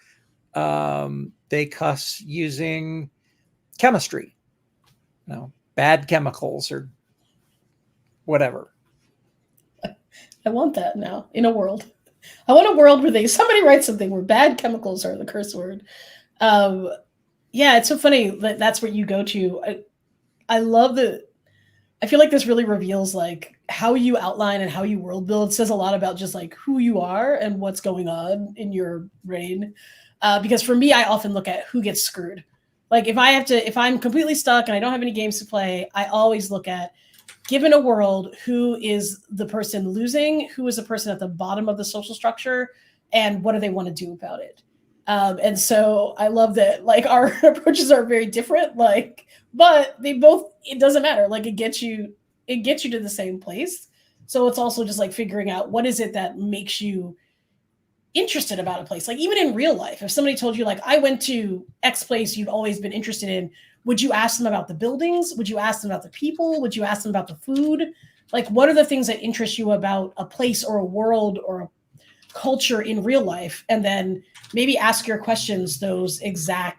They cuss using chemistry, bad chemicals or whatever. I want that now in a world. I want a world where somebody writes something where bad chemicals are the curse word. Yeah, it's so funny that that's what you go to. I love the. I feel like this really reveals like how you outline and how you world build. It says a lot about just like who you are and what's going on in your brain. Because for me, I often look at who gets screwed. Like if I'm completely stuck and I don't have any games to play, I always look at, given a world, who is the person losing, who is the person at the bottom of the social structure, and what do they want to do about it. And so I love that like our approaches are very different, like, but it doesn't matter. Like it gets you to the same place. So it's also just like figuring out what is it that makes you interested about a place. Like even in real life, if somebody told you like, I went to X place you've always been interested in, would you ask them about the buildings? Would you ask them about the people? Would you ask them about the food? Like, what are the things that interest you about a place or a world or a culture in real life? And then maybe ask your questions those exact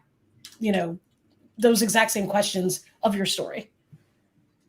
same questions of your story.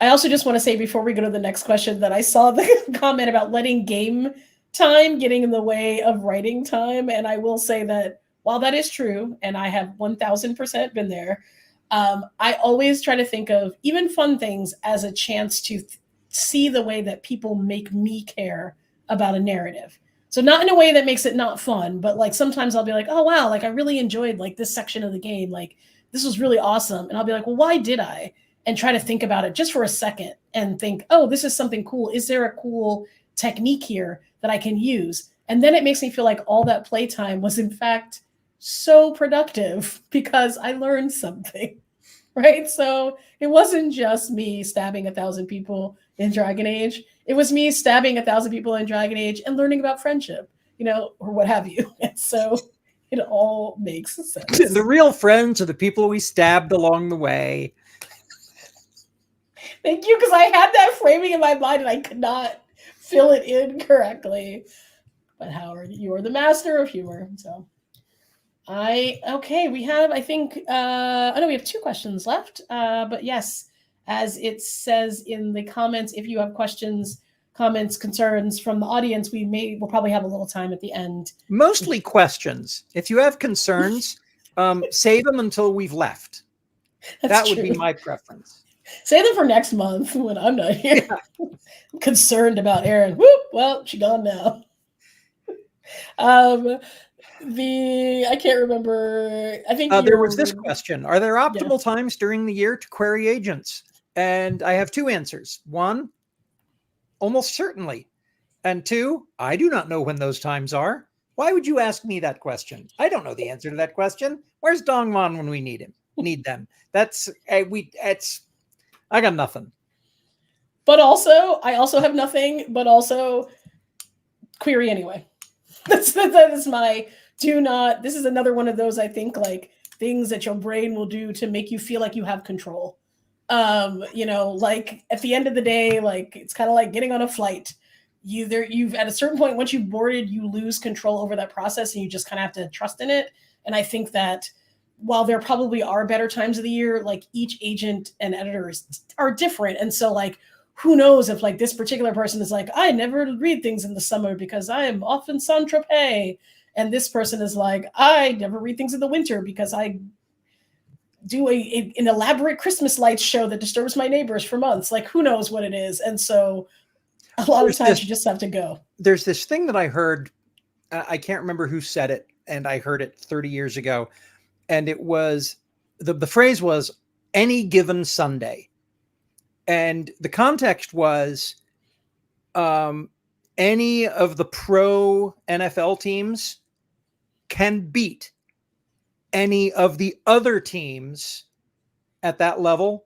I also just want to say before we go to the next question that I saw the comment about letting game time getting in the way of writing time. And I will say that while that is true, and I have 1000% been there, I always try to think of even fun things as a chance to see the way that people make me care about a narrative. So not in a way that makes it not fun, but like sometimes I'll be like, oh wow, like I really enjoyed like this section of the game. Like this was really awesome. And I'll be like, well, why did I? And try to think about it just for a second and think, oh, this is something cool. Is there a cool technique here that I can use? And then it makes me feel like all that playtime was in fact so productive because I learned something, right? So it wasn't just me stabbing 1,000 people in Dragon Age. It was me stabbing 1,000 people in Dragon Age and learning about friendship, or what have you. And so it all makes sense. The real friends are the people we stabbed along the way. Thank you, because I had that framing in my mind and I could not fill it in correctly. But Howard, you are the master of humor. So we have, I think, we have 2 questions left. But yes, as it says in the comments, if you have questions, comments, concerns from the audience, we'll probably have a little time at the end. Mostly questions. If you have concerns, save them until we've left. That would be my preference. Say them for next month when I'm not here. Yeah. I'm concerned about Erin. Whoop! Well, she's gone now. I can't remember. I think there was this question: are there optimal times during the year to query agents? And I have 2 answers. 1, almost certainly, and 2, I do not know when those times are. Why would you ask me that question? I don't know the answer to that question. Where's Dongmon when we need them? I got nothing. But also, I also have nothing, but also query anyway. That is my this is another one of those, I think, like things that your brain will do to make you feel like you have control. Like at the end of the day, like it's kind of like getting on a flight. you've at a certain point, once you've boarded, you lose control over that process, and you just kind of have to trust in it. And I think that while there probably are better times of the year, like each agent and editor are different. And so like, who knows if like this particular person is like, I never read things in the summer because I am off in Saint-Tropez. And this person is like, I never read things in the winter because I do an elaborate Christmas lights show that disturbs my neighbors for months. Like, who knows what it is. And so a lot of times you just have to go. There's this thing that I heard, I can't remember who said it, and I heard it 30 years ago. And it was, the phrase was any given Sunday. And the context was any of the pro NFL teams can beat any of the other teams at that level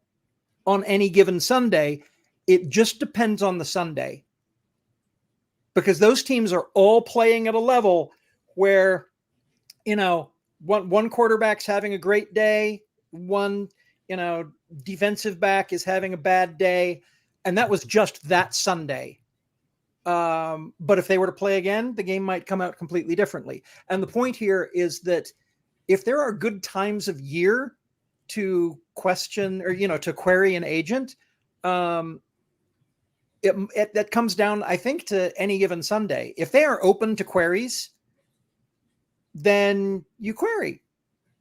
on any given Sunday. It just depends on the Sunday, because those teams are all playing at a level where, one quarterback's having a great day, one, defensive back is having a bad day. And that was just that Sunday. But if they were to play again, the game might come out completely differently. And the point here is that if there are good times of year to question or, to query an agent, that comes down, I think, to any given Sunday. If they are open to queries, then you query.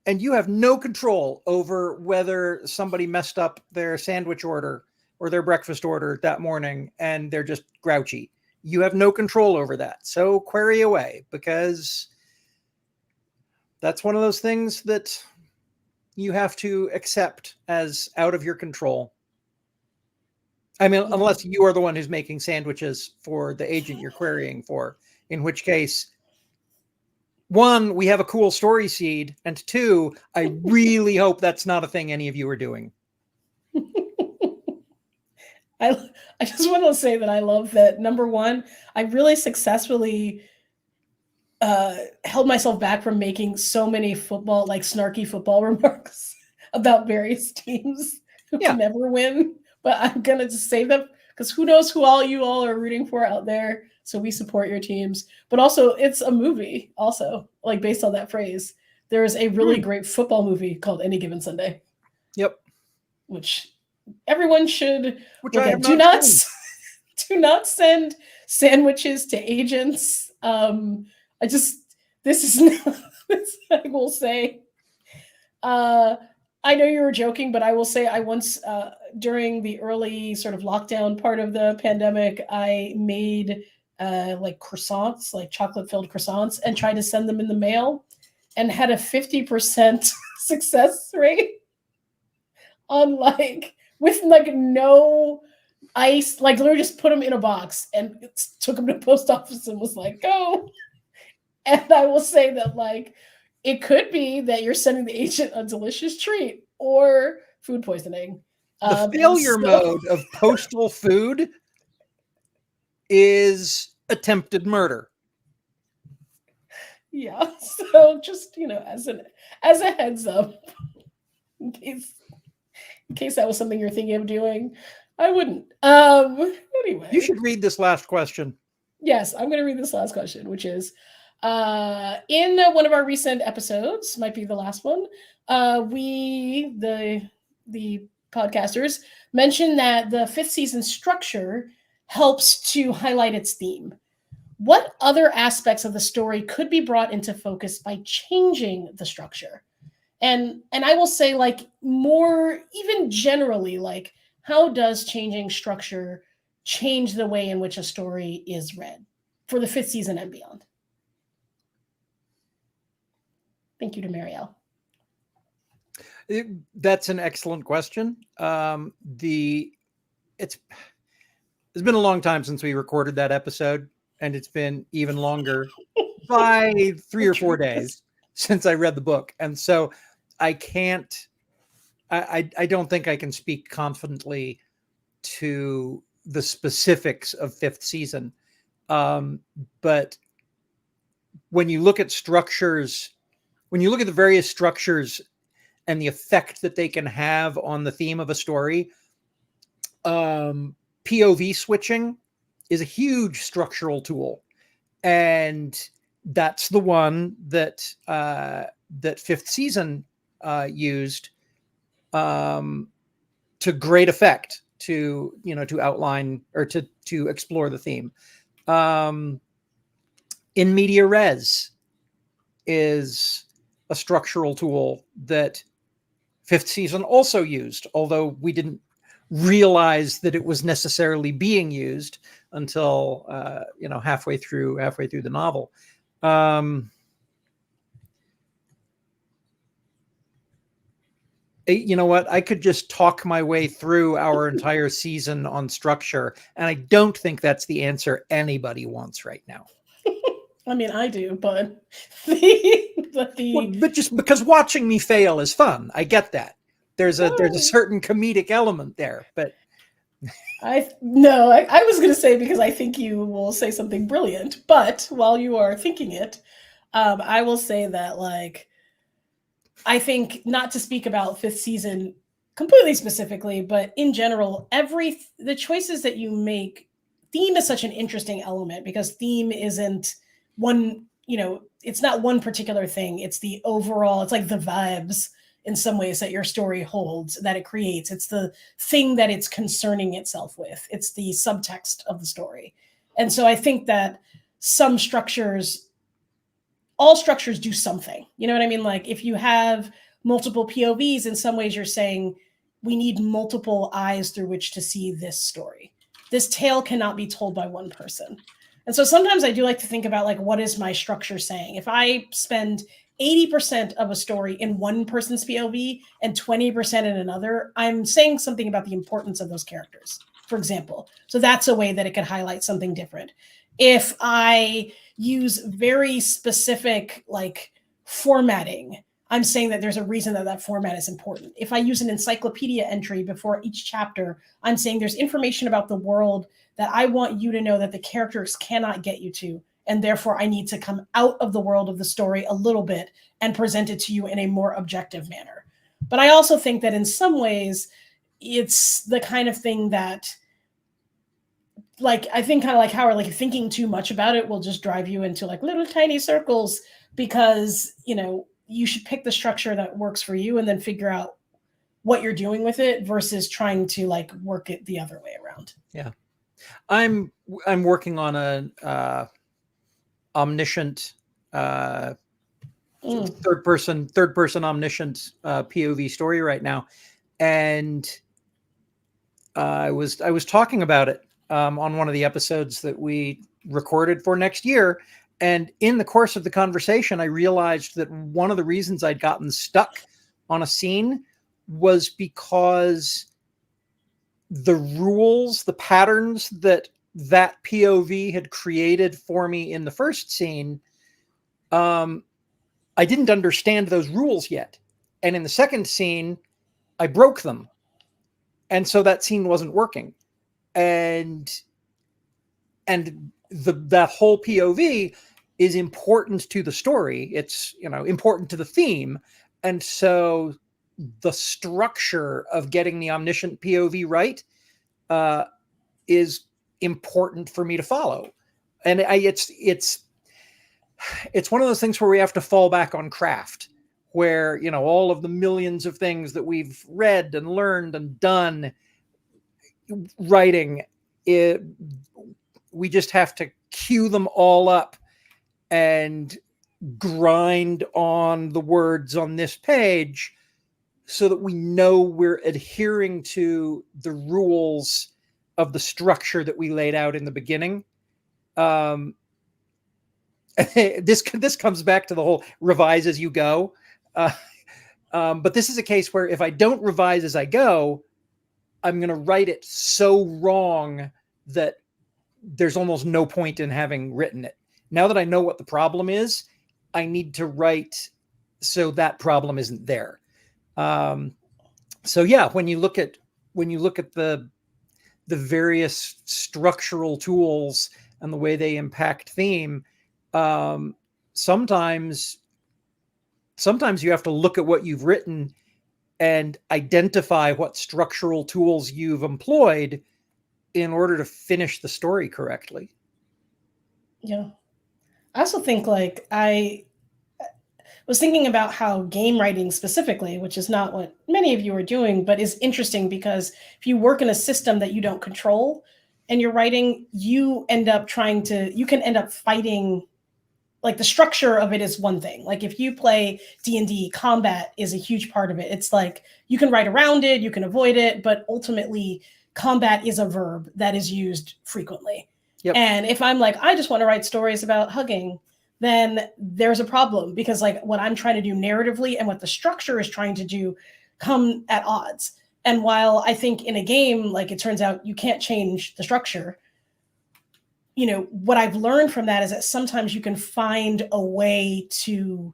And you have no control over whether somebody messed up their sandwich order or their breakfast order that morning and they're just grouchy. You have no control over that. So query away, because that's one of those things that you have to accept as out of your control. I mean, unless you are the one who's making sandwiches for the agent you're querying for, in which case, one, we have a cool story seed, and two, I really hope that's not a thing any of you are doing. I just want to say that I love that, number one, I really successfully held myself back from making so many snarky football remarks about various teams who can never win. But I'm going to just save them, because who knows who all you all are rooting for out there. So we support your teams. But also, it's a movie also, like based on that phrase. There's a really great football movie called Any Given Sunday. Yep. Which everyone should look at. Do not send sandwiches to agents. This is not, I will say. I know you were joking, but I will say I once, during the early sort of lockdown part of the pandemic, I made like croissants, like chocolate-filled croissants, and tried to send them in the mail, and had a 50% success rate on with no ice, literally just put them in a box and took them to the post office and was like, go. And I will say that it could be that you're sending the agent a delicious treat or food poisoning. The failure mode of postal food is attempted murder. Yeah. So just, as a heads up, in case that was something you're thinking of doing, I wouldn't. Anyway. You should read this last question. Yes, I'm going to read this last question, which is, in one of our recent episodes, might be the last one, we, the podcasters, mentioned that the 5th season structure helps to highlight its theme. What other aspects of the story could be brought into focus by changing the structure? And I will say, more even generally, how does changing structure change the way in which a story is read for the 5th season and beyond? Thank you to Marielle. That's an excellent question. It's been a long time since we recorded that episode, and it's been even longer by 3 or 4 days since I read the book. And so I don't think I can speak confidently to the specifics of 5th season. But when you look at structures, when you look at the various structures and the effect that they can have on the theme of a story, POV switching is a huge structural tool, and that's the one that that fifth season used to great effect to to outline or to explore the theme. In media res is a structural tool that fifth season also used, although we didn't realize that it was necessarily being used until halfway through the novel. You know what? I could just talk my way through our entire season on structure, and I don't think that's the answer anybody wants right now. I mean, I do, but but just because watching me fail is fun, I get that. There's a certain comedic element there, but I was going to say, because I think you will say something brilliant, but while you are thinking it, I will say that, like, I think, not to speak about fifth season completely specifically, but in general, the choices that you make, theme is such an interesting element, because theme isn't one, it's not one particular thing. It's the overall, it's like the vibes in some ways that your story holds, that it creates. It's the thing that it's concerning itself with. It's the subtext of the story. And so I think that all structures do something. You know what I mean? Like, if you have multiple POVs, in some ways you're saying we need multiple eyes through which to see this story. This tale cannot be told by one person. And so sometimes I do like to think about, like, what is my structure saying? If I spend 80% of a story in one person's POV and 20% in another, I'm saying something about the importance of those characters, for example. So that's a way that it could highlight something different. If I use very specific, like, formatting, I'm saying that there's a reason that format is important. If I use an encyclopedia entry before each chapter, I'm saying there's information about the world that I want you to know that the characters cannot get you to, and therefore I need to come out of the world of the story a little bit and present it to you in a more objective manner. But I also think that in some ways, it's the kind of thing that, like, I think, kind of like Howard, like, thinking too much about it will just drive you into, like, little tiny circles, because, you should pick the structure that works for you and then figure out what you're doing with it versus trying to, like, work it the other way around. Yeah. I'm working on a omniscient third person omniscient POV story right now, and I was talking about it on one of the episodes that we recorded for next year, and in the course of the conversation I realized that one of the reasons I'd gotten stuck on a scene was because the rules, the patterns that POV had created for me in the first scene, I didn't understand those rules yet. And in the second scene, I broke them. And so that scene wasn't working. And that whole POV is important to the story. It's, important to the theme. And so the structure of getting the omniscient POV right is important for me to follow. And it's one of those things where we have to fall back on craft, where, all of the millions of things that we've read and learned and done writing, we just have to cue them all up and grind on the words on this page so that we know we're adhering to the rules of the structure that we laid out in the beginning. This comes back to the whole revise as you go. But this is a case where if I don't revise as I go, I'm going to write it so wrong that there's almost no point in having written it. Now that I know what the problem is, I need to write so that problem isn't there. So yeah, when you look at the various structural tools and the way they impact theme, sometimes you have to look at what you've written and identify what structural tools you've employed in order to finish the story correctly. Yeah. I also think like I was thinking about how game writing specifically, which is not what many of you are doing, but is interesting because if you work in a system that you don't control and you're writing, you can end up fighting. Like the structure of it is one thing. Like if you play D&D, combat is a huge part of it. It's like you can write around it, you can avoid it, but ultimately combat is a verb that is used frequently. Yep. And if I'm like, I just want to write stories about hugging, then there's a problem because like what I'm trying to do narratively and what the structure is trying to do come at odds. And while I think in a game, like it turns out you can't change the structure, what I've learned from that is that sometimes you can find a way to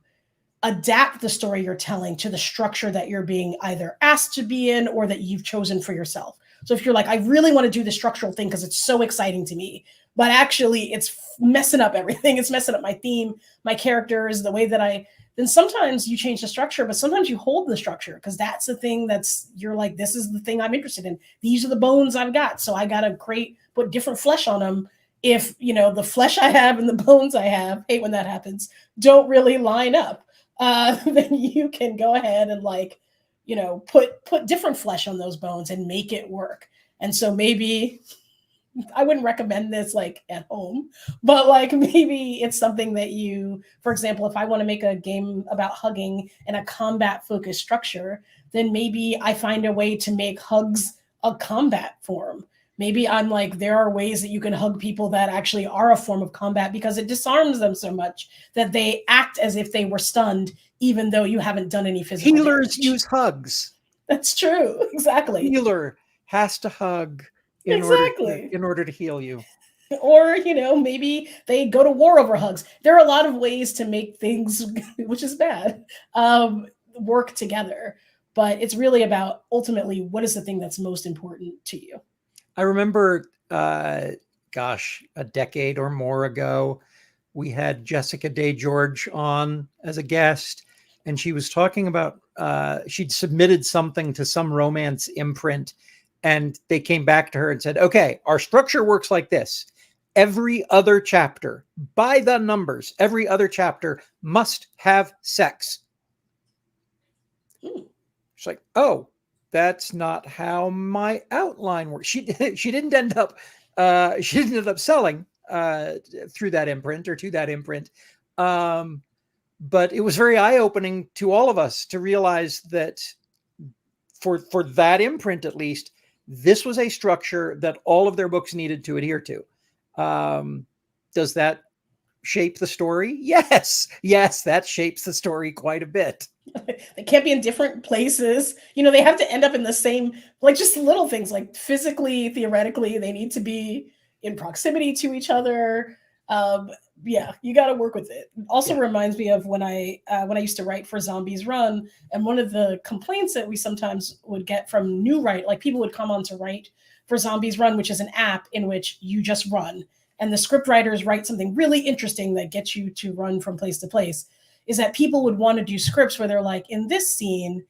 adapt the story you're telling to the structure that you're being either asked to be in or that you've chosen for yourself. So if you're like, I really want to do the structural thing because it's so exciting to me, but actually it's messing up everything. It's messing up my theme, my characters, the way that then sometimes you change the structure, but sometimes you hold the structure because that's the thing you're like, this is the thing I'm interested in. These are the bones I've got. So I got to put different flesh on them. If, the flesh I have and the bones I have, hate when that happens, don't really line up, then you can go ahead and put different flesh on those bones and make it work. And so maybe I wouldn't recommend this like at home, but like maybe it's something that for example, if I want to make a game about hugging in a combat focused structure, then maybe I find a way to make hugs a combat form. Maybe I'm like, there are ways that you can hug people that actually are a form of combat because it disarms them so much that they act as if they were stunned, even though you haven't done any physical Healers damage. use hugs. That's true. Exactly. Healer has to hug in order to heal you. Or, maybe they go to war over hugs. There are a lot of ways to make things, which is bad, work together. But it's really about ultimately what is the thing that's most important to you. I remember, a decade or more ago, we had Jessica Day George on as a guest, and she was talking about she'd submitted something to some romance imprint, and they came back to her and said, okay, our structure works like this. Every other chapter, by the numbers, every other chapter must have sex. She's like, oh, that's not how my outline works. She didn't end up selling through that imprint or to that imprint. But it was very eye-opening to all of us to realize that for that imprint, at least, this was a structure that all of their books needed to adhere to. Does that shape the story? Yes, that shapes the story quite a bit. They can't be in different places. They have to end up in the same, like just little things like physically, theoretically, they need to be in proximity to each other. Yeah, you got to work with it. Also reminds me of when I used to write for Zombies Run, and one of the complaints that we sometimes would get from like people would come on to write for Zombies Run, which is an app in which you just run, and the script writers write something really interesting that gets you to run from place to place, is that people would want to do scripts where they're like, in this scene,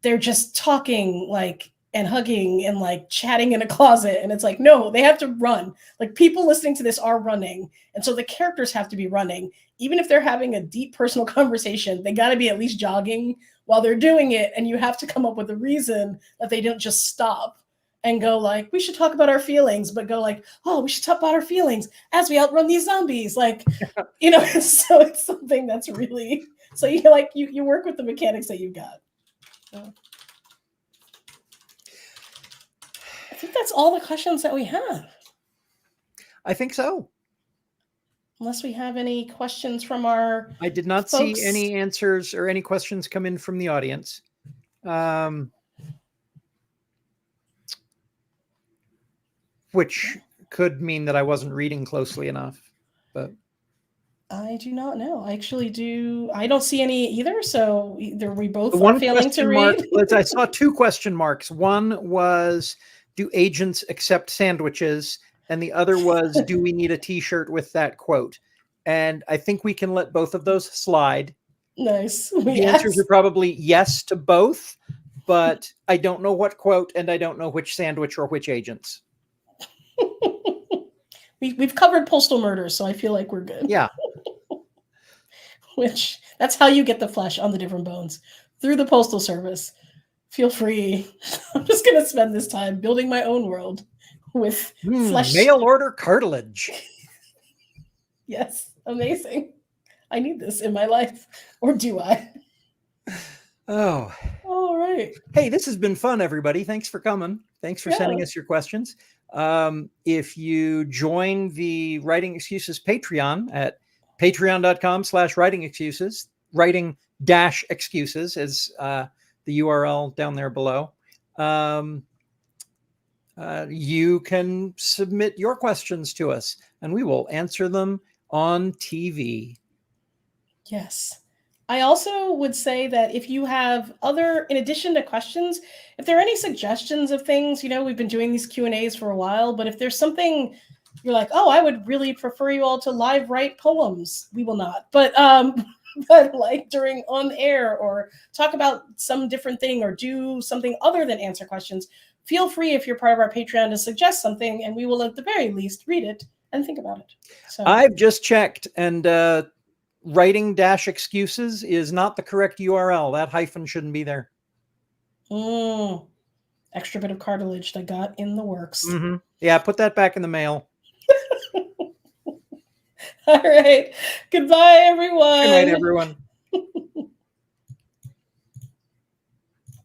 they're just talking like and hugging and like chatting in a closet. And it's like, no, they have to run. Like people listening to this are running. And so the characters have to be running. Even if they're having a deep personal conversation, they got to be at least jogging while they're doing it. And you have to come up with a reason that they don't just stop and go like, we should talk about our feelings, but go like, oh, we should talk about our feelings as we outrun these zombies. Like, so it's something that's really, so you work with the mechanics that you've got. So. I think that's all the questions that we have. I think so. Unless we have any questions from our I did not see any answers or any questions come in from the audience. Which could mean that I wasn't reading closely enough, but I do not know. I actually do. I don't see any either. So either we both are failing to read. I saw 2 question marks. One was, do agents accept sandwiches? And the other was, do we need a t-shirt with that quote? And I think we can let both of those slide. Nice. The answers are probably yes to both, but I don't know what quote and I don't know which sandwich or which agents. We've covered postal murders, so I feel like we're good. Yeah. Which that's how you get the flesh on the different bones, through the postal service. Feel free. I'm just gonna spend this time building my own world with flesh. Mail order cartilage. Yes, amazing. I need this in my life, or do I? Oh, all right. Hey, this has been fun, everybody. Thanks for coming. Thanks for sending us your questions. If you join the Writing Excuses Patreon at patreon.com/writing excuses, writing-excuses is the URL down there below. You can submit your questions to us and we will answer them on TV. Yes. I also would say that if you have in addition to questions, if there are any suggestions of things, we've been doing these Q&As for a while, but if there's something you're like, oh, I would really prefer you all to live write poems, we will not. But but like during on air or talk about some different thing or do something other than answer questions, feel free if you're part of our Patreon to suggest something and we will at the very least read it and think about it. So I've just checked and writing-excuses is not the correct URL. That hyphen shouldn't be there. Extra bit of cartilage that got in the works. Mm-hmm. Yeah, put that back in the mail. All right. Goodbye, everyone. Good night, everyone.